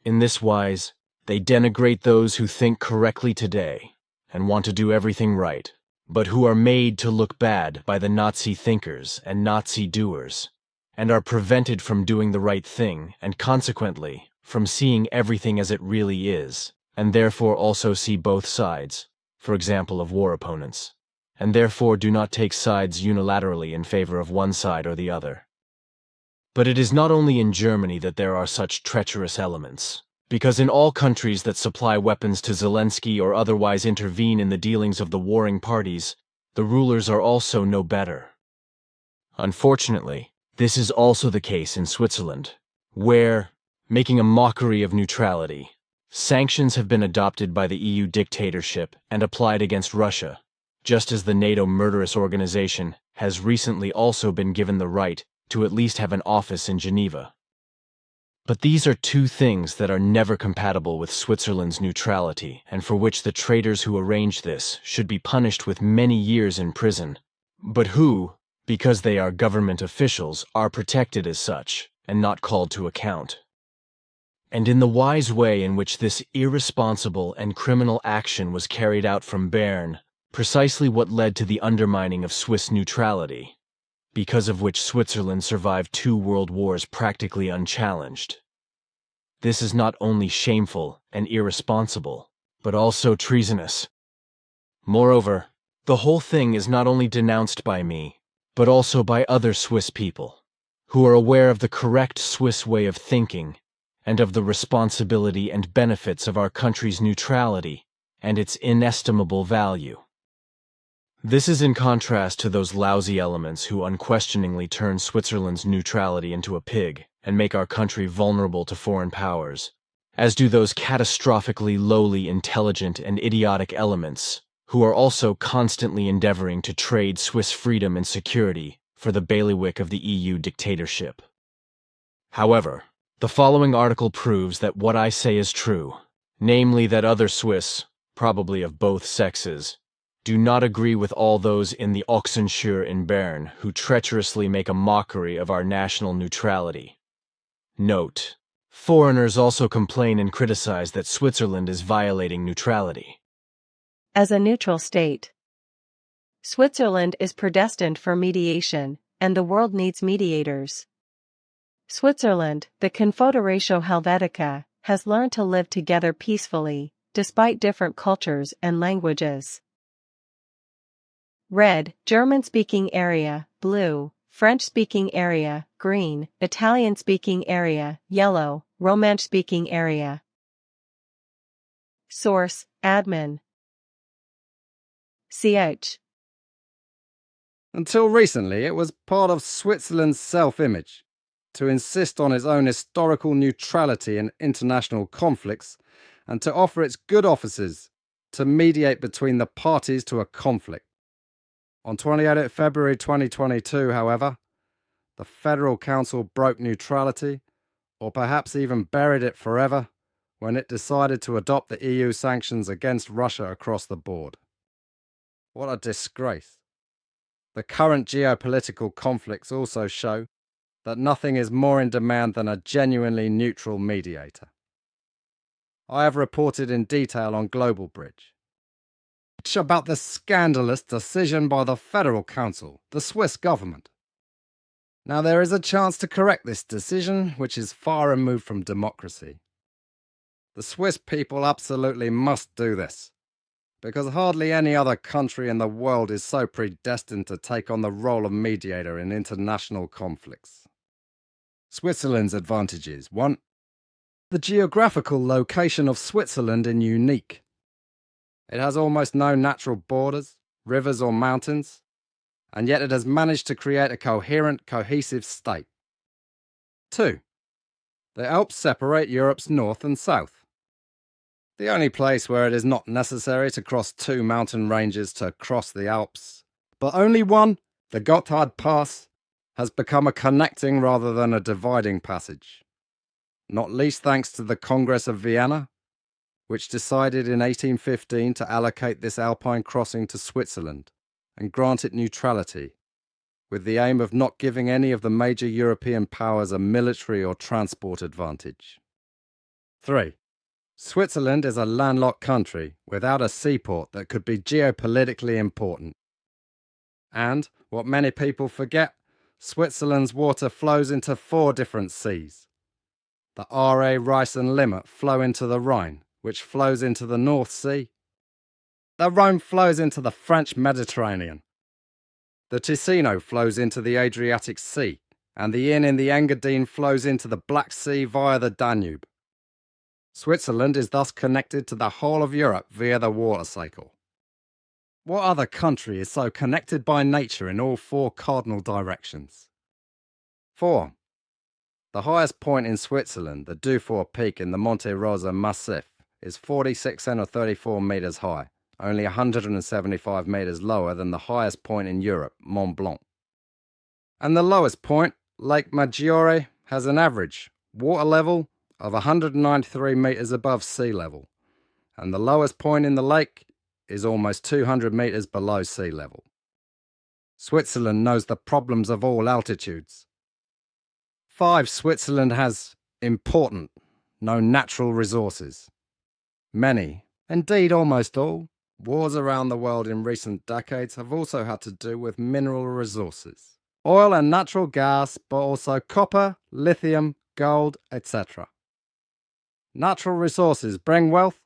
In this wise, they denigrate those who think correctly today and want to do everything right, but who are made to look bad by the Nazi thinkers and Nazi doers, and are prevented from doing the right thing and consequently from seeing everything as it really is, and therefore also see both sides, for example of war opponents, and therefore do not take sides unilaterally in favor of one side or the other. But it is not only in Germany that there are such treacherous elements, because in all countries that supply weapons to Zelensky or otherwise intervene in the dealings of the warring parties, the rulers are also no better. Unfortunately, this is also the case in Switzerland, where, making a mockery of neutrality, sanctions have been adopted by the EU dictatorship and applied against Russia, just as the NATO murderous organization has recently also been given the right to at least have an office in Geneva. But these are two things that are never compatible with Switzerland's neutrality, and for which the traitors who arranged this should be punished with many years in prison, but who, because they are government officials, are protected as such and not called to account. And in the wise way in which this irresponsible and criminal action was carried out from Bern, precisely what led to the undermining of Swiss neutrality, because of which Switzerland survived 2 world wars practically unchallenged. This is not only shameful and irresponsible, but also treasonous. Moreover, the whole thing is not only denounced by me, but also by other Swiss people, who are aware of the correct Swiss way of thinking and of the responsibility and benefits of our country's neutrality and its inestimable value. This is in contrast to those lousy elements who unquestioningly turn Switzerland's neutrality into a pig and make our country vulnerable to foreign powers, as do those catastrophically lowly, intelligent, and idiotic elements who are also constantly endeavoring to trade Swiss freedom and security for the bailiwick of the EU dictatorship. However, the following article proves that what I say is true, namely that other Swiss, probably of both sexes, do not agree with all those in the Ochsenschur in Bern who treacherously make a mockery of our national neutrality. Note: foreigners also complain and criticize that Switzerland is violating neutrality. As a neutral state, Switzerland is predestined for mediation, and the world needs mediators. Switzerland, the Confederatio Helvetica, has learned to live together peacefully, despite different cultures and languages. Red, German-speaking area, blue, French-speaking area, green, Italian-speaking area, yellow, Romansh-speaking area. Source: Admin. Ch. Until recently, it was part of Switzerland's self-image to insist on its own historical neutrality in international conflicts and to offer its good offices to mediate between the parties to a conflict. On 28 February 2022, however, the Federal Council broke neutrality, or perhaps even buried it forever, when it decided to adopt the EU sanctions against Russia across the board. What a disgrace. The current geopolitical conflicts also show that nothing is more in demand than a genuinely neutral mediator. I have reported in detail on Global Bridge about the scandalous decision by the Federal Council, the Swiss government, Now there is a chance to correct this decision, which is far removed from democracy. The Swiss people absolutely must do this, because hardly any other country in the world is so predestined to take on the role of mediator in international conflicts. Switzerland's advantages. 1. The geographical location of Switzerland is unique. It has almost no natural borders, rivers or mountains, and yet it has managed to create a coherent, cohesive state. 2. The Alps separate Europe's north and south. The only place where it is not necessary to cross two mountain ranges to cross the Alps, but only one, the Gotthard Pass, has become a connecting rather than a dividing passage. Not least thanks to the Congress of Vienna, which decided in 1815 to allocate this alpine crossing to Switzerland and grant it neutrality, with the aim of not giving any of the major European powers a military or transport advantage. 3. Switzerland is a landlocked country without a seaport that could be geopolitically important. And, what many people forget, Switzerland's water flows into 4 different seas. The Aare, Reiss and Limmat flow into the Rhine, which flows into the North Sea. The Rhone flows into the French Mediterranean. The Ticino flows into the Adriatic Sea, and the Inn in the Engadine flows into the Black Sea via the Danube. Switzerland is thus connected to the whole of Europe via the water cycle. What other country is so connected by nature in all 4 cardinal directions? 4. The highest point in Switzerland, the Dufour Peak in the Monte Rosa Massif, is 4634 metres high, only 175 metres lower than the highest point in Europe, Mont Blanc. And the lowest point, Lake Maggiore, has an average water level of 193 metres above sea level, and the lowest point in the lake is almost 200 metres below sea level. Switzerland knows the problems of all altitudes. 5. Switzerland has important, no natural resources. Many, indeed almost all, wars around the world in recent decades have also had to do with mineral resources. Oil and natural gas, but also copper, lithium, gold, etc. Natural resources bring wealth,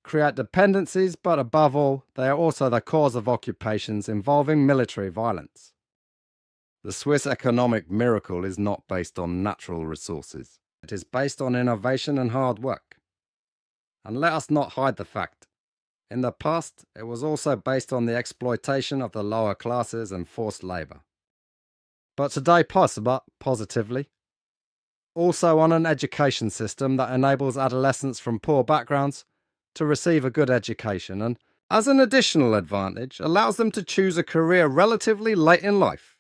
create dependencies, but above all, they are also the cause of occupations involving military violence. The Swiss economic miracle is not based on natural resources. It is based on innovation and hard work. And let us not hide the fact, in the past, it was also based on the exploitation of the lower classes and forced labour. But today, positively, also on an education system that enables adolescents from poor backgrounds to receive a good education and, as an additional advantage, allows them to choose a career relatively late in life.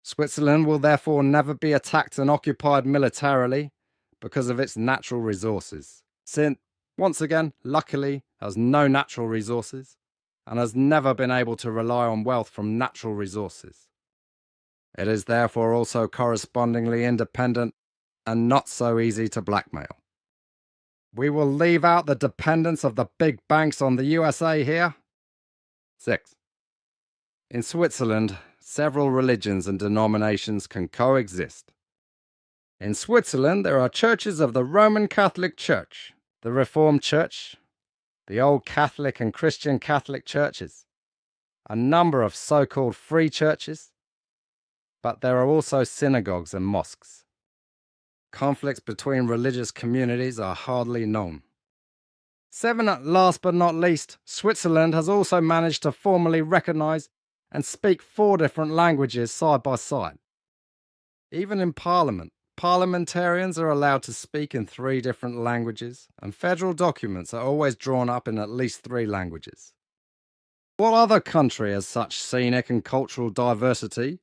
Switzerland will therefore never be attacked and occupied militarily because of its natural resources, since, once again, luckily, has no natural resources and has never been able to rely on wealth from natural resources. It is therefore also correspondingly independent and not so easy to blackmail. We will leave out the dependence of the big banks on the USA here. 6. In Switzerland, several religions and denominations can coexist. In Switzerland, there are churches of the Roman Catholic Church, the Reformed Church, the Old Catholic and Christian Catholic churches, a number of so-called free churches, but there are also synagogues and mosques. Conflicts between religious communities are hardly known. 7. Last but not least, Switzerland has also managed to formally recognise and speak 4 different languages side by side. Even in Parliament, parliamentarians are allowed to speak in 3 different languages, and federal documents are always drawn up in at least 3 languages. What other country has such scenic and cultural diversity,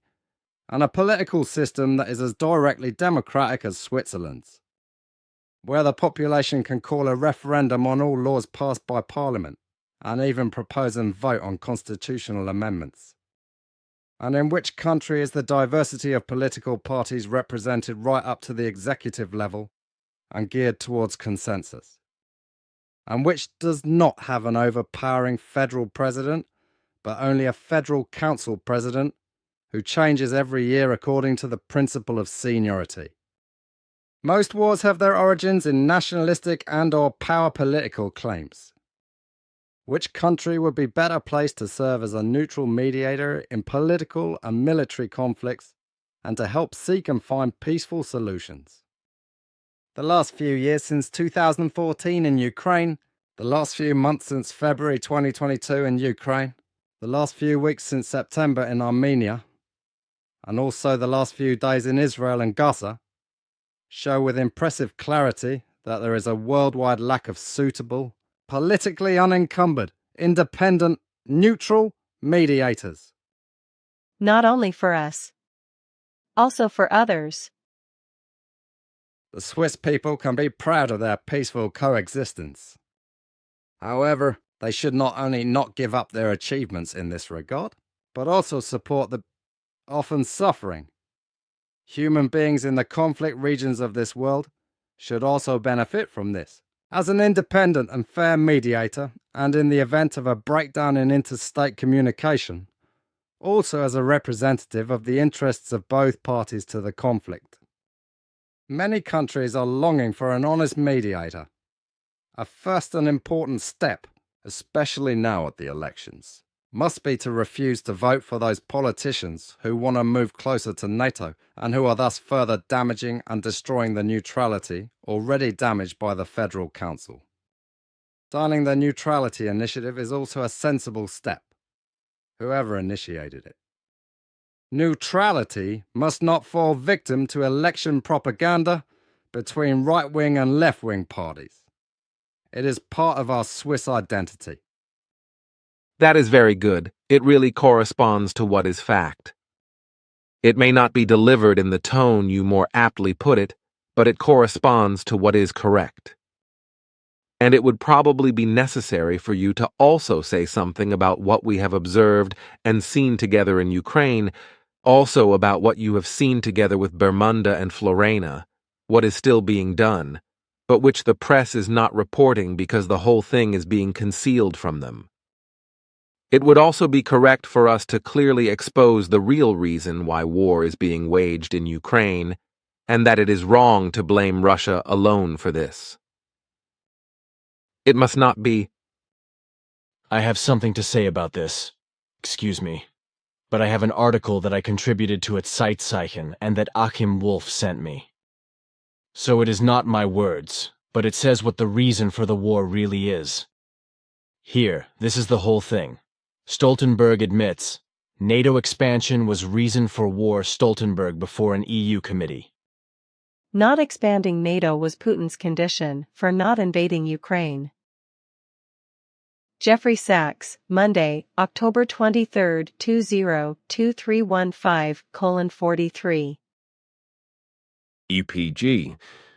and a political system that is as directly democratic as Switzerland's, where the population can call a referendum on all laws passed by Parliament, and even propose and vote on constitutional amendments? And in which country is the diversity of political parties represented right up to the executive level and geared towards consensus? And which does not have an overpowering federal president, but only a federal council president who changes every year according to the principle of seniority. Most wars have their origins in nationalistic and/or power political claims. Which country would be better placed to serve as a neutral mediator in political and military conflicts and to help seek and find peaceful solutions? The last few years since 2014 in Ukraine, the last few months since February 2022 in Ukraine, the last few weeks since September in Armenia, and also the last few days in Israel and Gaza, show with impressive clarity that there is a worldwide lack of suitable, politically unencumbered, independent, neutral mediators. Not only for us, also for others. The Swiss people can be proud of their peaceful coexistence. However, they should not only not give up their achievements in this regard, but also support the often suffering. Human beings in the conflict regions of this world should also benefit from this. As an independent and fair mediator, and in the event of a breakdown in interstate communication, also as a representative of the interests of both parties to the conflict. Many countries are longing for an honest mediator. A first and important step, especially now at the elections, must be to refuse to vote for those politicians who want to move closer to NATO and who are thus further damaging and destroying the neutrality already damaged by the Federal Council. Signing the neutrality initiative is also a sensible step, whoever initiated it. Neutrality must not fall victim to election propaganda between right-wing and left-wing parties. It is part of our Swiss identity. That is very good. It really corresponds to what is fact. It may not be delivered in the tone you more aptly put it, but it corresponds to what is correct. And it would probably be necessary for you to also say something about what we have observed and seen together in Ukraine, also about what you have seen together with Bermuda and Florena, what is still being done, but which the press is not reporting because the whole thing is being concealed from them. It would also be correct for us to clearly expose the real reason why war is being waged in Ukraine, and that it is wrong to blame Russia alone for this. It must not be. I have something to say about this. Excuse me. But I have an article that I contributed to at Zeitzeichen and that Achim Wolf sent me. So it is not my words, but it says what the reason for the war really is. Here, this is the whole thing. Stoltenberg admits, NATO expansion was reason for war. Stoltenberg before an EU committee. Not expanding NATO was Putin's condition for not invading Ukraine. Jeffrey Sachs, Monday, October 23, 202315:43. EPG.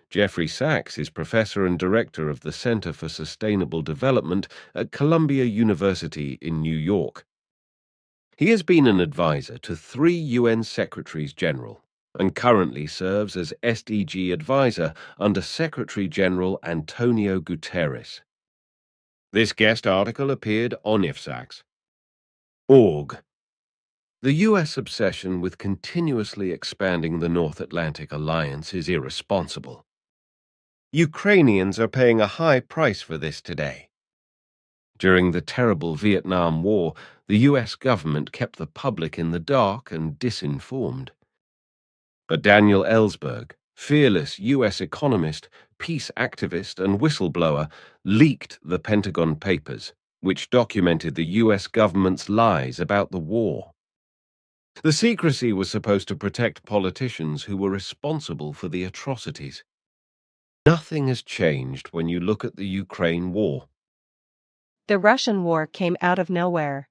Jeffrey Sachs is professor and director of the Center for Sustainable Development at Columbia University in New York. He has been an advisor to 3 UN Secretaries General and currently serves as SDG advisor under Secretary General Antonio Guterres. This guest article appeared on IFSAX. Org. The U.S. obsession with continuously expanding the North Atlantic Alliance is irresponsible. Ukrainians are paying a high price for this today. During the terrible Vietnam War, the U.S. government kept the public in the dark and disinformed. But Daniel Ellsberg, fearless U.S. economist, peace activist, and whistleblower, leaked the Pentagon Papers, which documented the U.S. government's lies about the war. The secrecy was supposed to protect politicians who were responsible for the atrocities. Nothing has changed when you look at the Ukraine war. The Russian war came out of nowhere.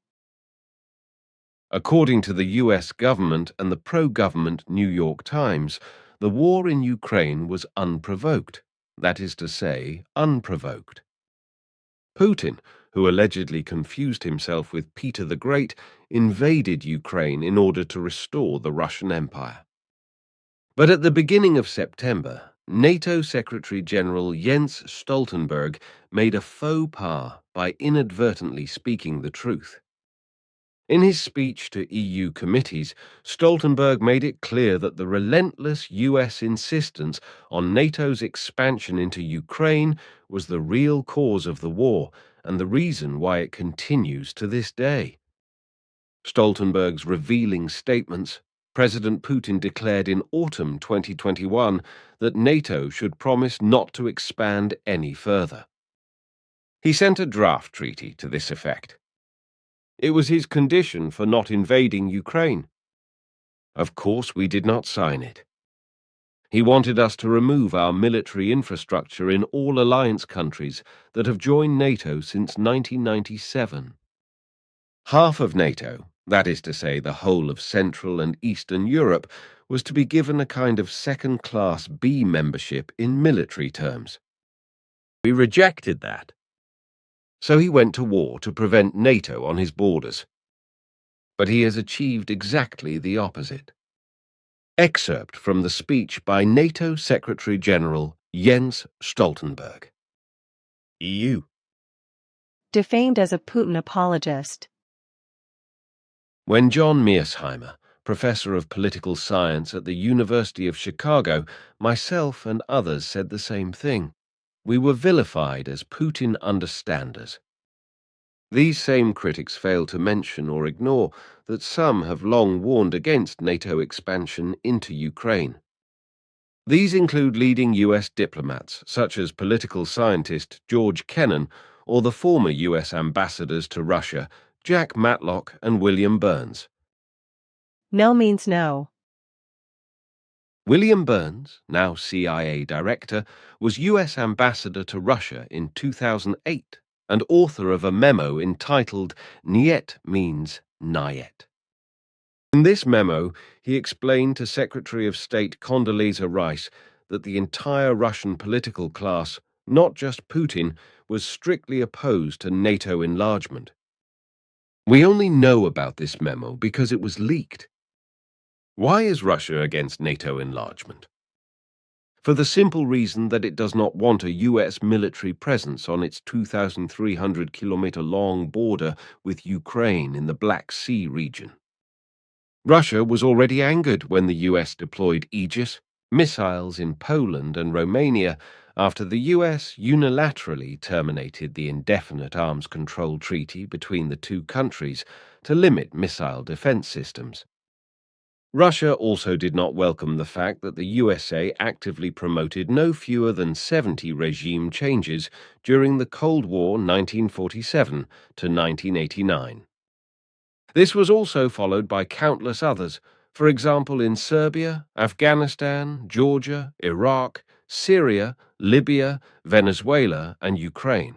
According to the U.S. government and the pro-government New York Times, the war in Ukraine was unprovoked, that is to say, unprovoked. Putin, who allegedly confused himself with Peter the Great, invaded Ukraine in order to restore the Russian Empire. But at the beginning of September, NATO Secretary General Jens Stoltenberg made a faux pas by inadvertently speaking the truth. In his speech to EU committees, Stoltenberg made it clear that the relentless US insistence on NATO's expansion into Ukraine was the real cause of the war and the reason why it continues to this day. Stoltenberg's revealing statements, President Putin declared in autumn 2021 that NATO should promise not to expand any further. He sent a draft treaty to this effect. It was his condition for not invading Ukraine. Of course, we did not sign it. He wanted us to remove our military infrastructure in all alliance countries that have joined NATO since 1997. Half of NATO, that is to say the whole of Central and Eastern Europe, was to be given a kind of second-class B membership in military terms. We rejected that. So he went to war to prevent NATO on his borders. But he has achieved exactly the opposite. Excerpt from the speech by NATO Secretary-General Jens Stoltenberg. EU. Defamed as a Putin apologist. When John Mearsheimer, professor of political science at the University of Chicago, myself and others said the same thing, we were vilified as Putin understanders. These same critics fail to mention or ignore that some have long warned against NATO expansion into Ukraine. These include leading US diplomats, such as political scientist George Kennan or the former US ambassadors to Russia, Jack Matlock and William Burns. No means no. William Burns, now CIA director, was US ambassador to Russia in 2008 and author of a memo entitled Niet means Niet. In this memo, he explained to Secretary of State Condoleezza Rice that the entire Russian political class, not just Putin, was strictly opposed to NATO enlargement. We only know about this memo because it was leaked. Why is Russia against NATO enlargement? For the simple reason that it does not want a US military presence on its 2,300-kilometer-long border with Ukraine in the Black Sea region. Russia was already angered when the US deployed Aegis missiles in Poland and Romania after the US unilaterally terminated the indefinite arms control treaty between the two countries to limit missile defense systems. Russia also did not welcome the fact that the USA actively promoted no fewer than 70 regime changes during the Cold War 1947 to 1989. This was also followed by countless others, for example in Serbia, Afghanistan, Georgia, Iraq, Syria, Libya, Venezuela, and Ukraine.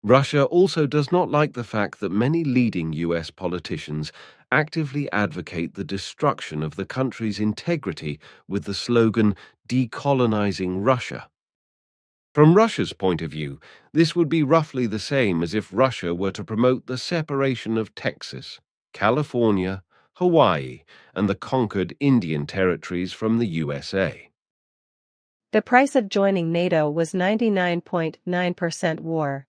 Russia also does not like the fact that many leading US politicians actively advocate the destruction of the country's integrity with the slogan, decolonizing Russia. From Russia's point of view, this would be roughly the same as if Russia were to promote the separation of Texas, California, Hawaii, and the conquered Indian territories from the USA. The price of joining NATO was 99.9% war.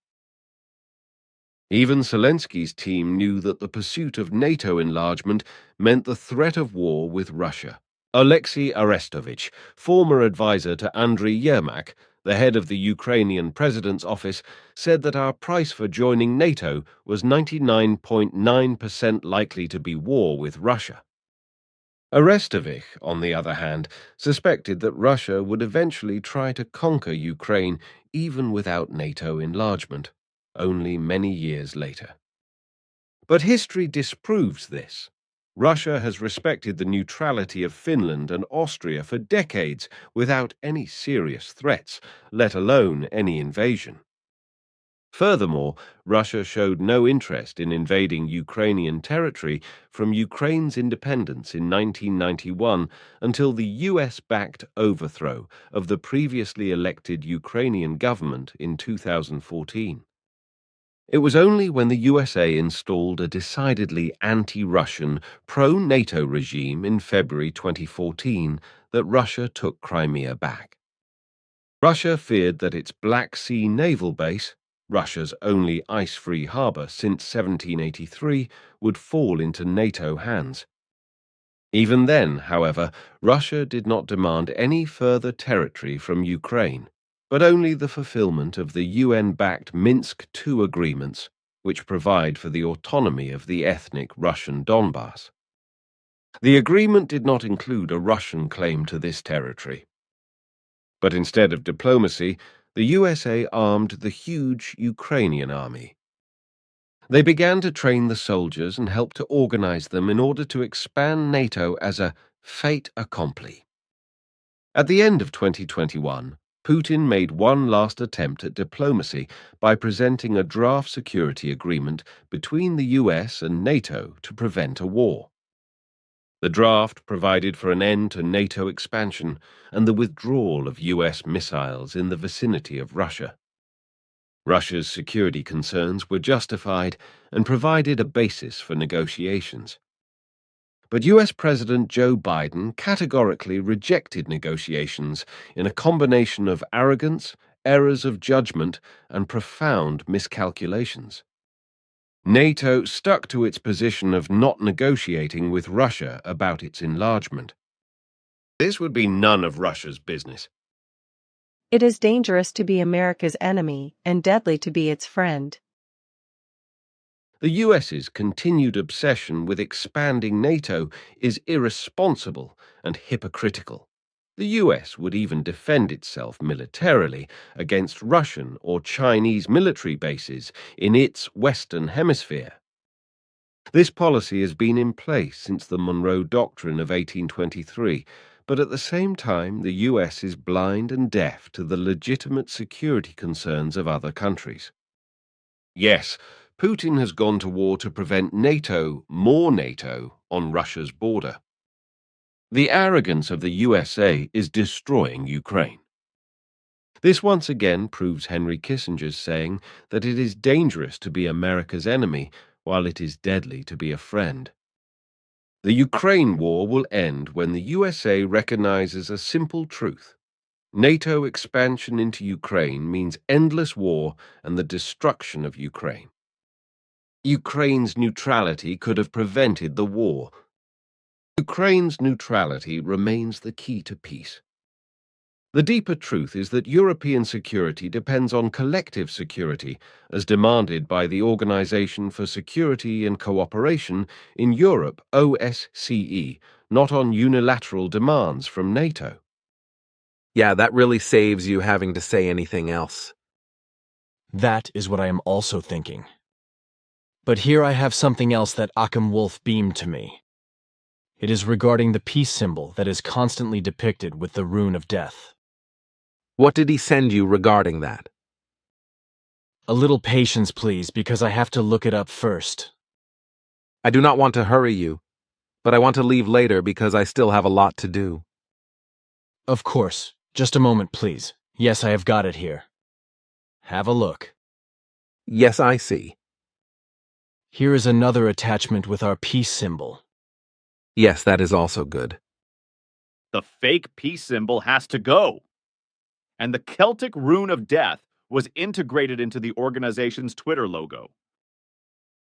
Even Zelensky's team knew that the pursuit of NATO enlargement meant the threat of war with Russia. Alexei Arestovich, former advisor to Andriy Yermak, the head of the Ukrainian president's office, said that our price for joining NATO was 99.9% likely to be war with Russia. Arestovich, on the other hand, suspected that Russia would eventually try to conquer Ukraine even without NATO enlargement, only many years later. But history disproves this. Russia has respected the neutrality of Finland and Austria for decades without any serious threats, let alone any invasion. Furthermore, Russia showed no interest in invading Ukrainian territory from Ukraine's independence in 1991 until the US-backed overthrow of the previously elected Ukrainian government in 2014. It was only when the USA installed a decidedly anti-Russian, pro-NATO regime in February 2014 that Russia took Crimea back. Russia feared that its Black Sea naval base, Russia's only ice-free harbour since 1783, would fall into NATO hands. Even then, however, Russia did not demand any further territory from Ukraine, but only the fulfillment of the UN-backed Minsk II agreements, which provide for the autonomy of the ethnic Russian Donbass. The agreement did not include a Russian claim to this territory. But instead of diplomacy, the USA armed the huge Ukrainian army. They began to train the soldiers and helped to organize them in order to expand NATO as a fait accompli. At the end of 2021, Putin made one last attempt at diplomacy by presenting a draft security agreement between the US and NATO to prevent a war. The draft provided for an end to NATO expansion and the withdrawal of US missiles in the vicinity of Russia. Russia's security concerns were justified and provided a basis for negotiations. But US President Joe Biden categorically rejected negotiations in a combination of arrogance, errors of judgment, and profound miscalculations. NATO stuck to its position of not negotiating with Russia about its enlargement. This would be none of Russia's business. It is dangerous to be America's enemy and deadly to be its friend. The US's continued obsession with expanding NATO is irresponsible and hypocritical. The US would even defend itself militarily against Russian or Chinese military bases in its Western Hemisphere. This policy has been in place since the Monroe Doctrine of 1823, but at the same time the US is blind and deaf to the legitimate security concerns of other countries. Yes, Putin has gone to war to prevent more NATO, on Russia's border. The arrogance of the USA is destroying Ukraine. This once again proves Henry Kissinger's saying that it is dangerous to be America's enemy while it is deadly to be a friend. The Ukraine war will end when the USA recognizes a simple truth. NATO expansion into Ukraine means endless war and the destruction of Ukraine. Ukraine's neutrality could have prevented the war. Ukraine's neutrality remains the key to peace. The deeper truth is that European security depends on collective security, as demanded by the Organization for Security and Cooperation in Europe, OSCE, not on unilateral demands from NATO. Yeah, that really saves you having to say anything else. That is what I am also thinking. But here I have something else that Achim Wolf beamed to me. It is regarding the peace symbol that is constantly depicted with the rune of death. What did he send you regarding that? A little patience, please, because I have to look it up first. I do not want to hurry you, but I want to leave later because I still have a lot to do. Of course. Just a moment, please. Yes, I have got it here. Have a look. Yes, I see. Here is another attachment with our peace symbol. Yes, that is also good. The fake peace symbol has to go. And the Celtic rune of death was integrated into the organization's Twitter logo.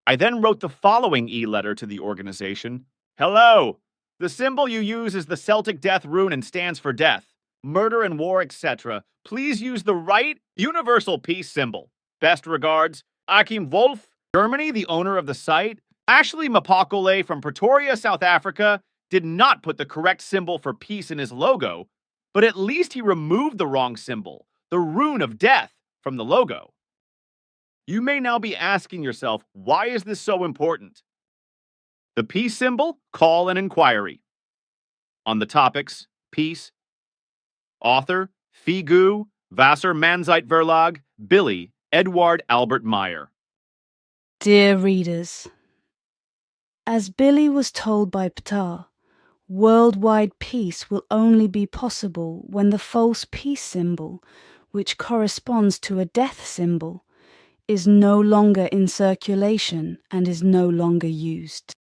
I then wrote the following e-letter to the organization. Hello! The symbol you use is the Celtic death rune and stands for death, murder and war, etc. Please use the right universal peace symbol. Best regards, Achim Wolf, Germany, the owner of the site. Ashley Mapakole from Pretoria, South Africa, did not put the correct symbol for peace in his logo, but at least he removed the wrong symbol, the rune of death, from the logo. You may now be asking yourself, why is this so important? The peace symbol, call an inquiry. On the topics, peace. Author, Figu, Wasser Manzeit Verlag, Billy, Edward Albert Meyer. Dear readers, as Billy was told by Ptah, worldwide peace will only be possible when the false peace symbol, which corresponds to a death symbol, is no longer in circulation and is no longer used.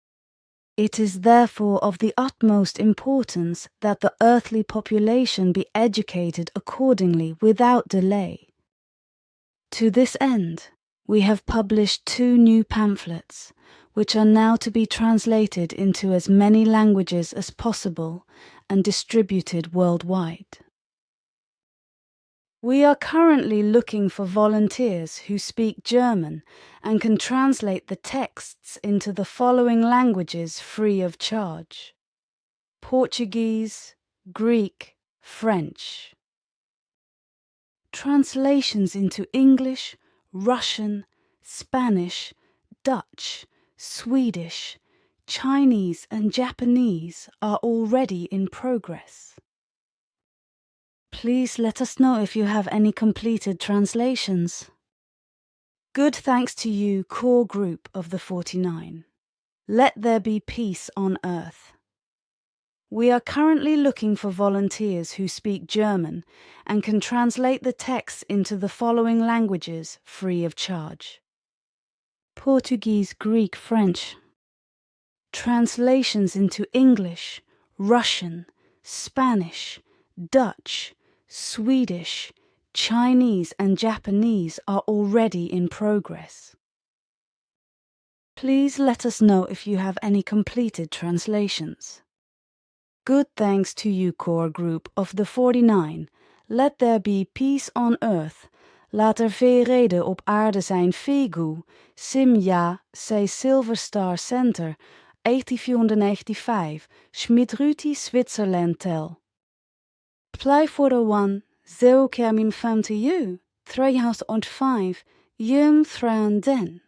It is therefore of the utmost importance that the earthly population be educated accordingly without delay. To this end, We have published 2 new pamphlets, which are now to be translated into as many languages as possible and distributed worldwide. We are currently looking for volunteers who speak German and can translate the texts into the following languages free of charge: Portuguese, Greek, French. Translations into English, Russian, Spanish, Dutch, Swedish, Chinese and Japanese are already in progress. Please let us know if you have any completed translations. Good thanks to you, core group of the 49. Let there be peace on earth. We are currently looking for volunteers who speak German and can translate the texts into the following languages free of charge: Portuguese, Greek, French. Translations into English, Russian, Spanish, Dutch, Swedish, Chinese and Japanese are already in progress. Please let us know if you have any completed translations. Good thanks to you, core group of the 49. Let there be peace on earth. Laat er vrede op aarde zijn. Fegu, Simja, sei Silver Star Center, 8495, Schmidruti, Switzerland tel. Play for the one, 0,50 305, Yum Thran Den.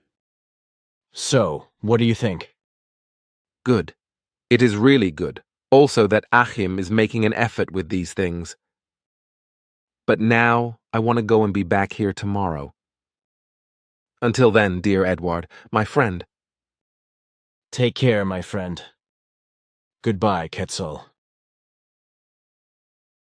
So, what do you think? Good. It is really good. Also that Achim is making an effort with these things. But now, I want to go and be back here tomorrow. Until then, dear Edward, my friend. Take care, my friend. Goodbye, Quetzal.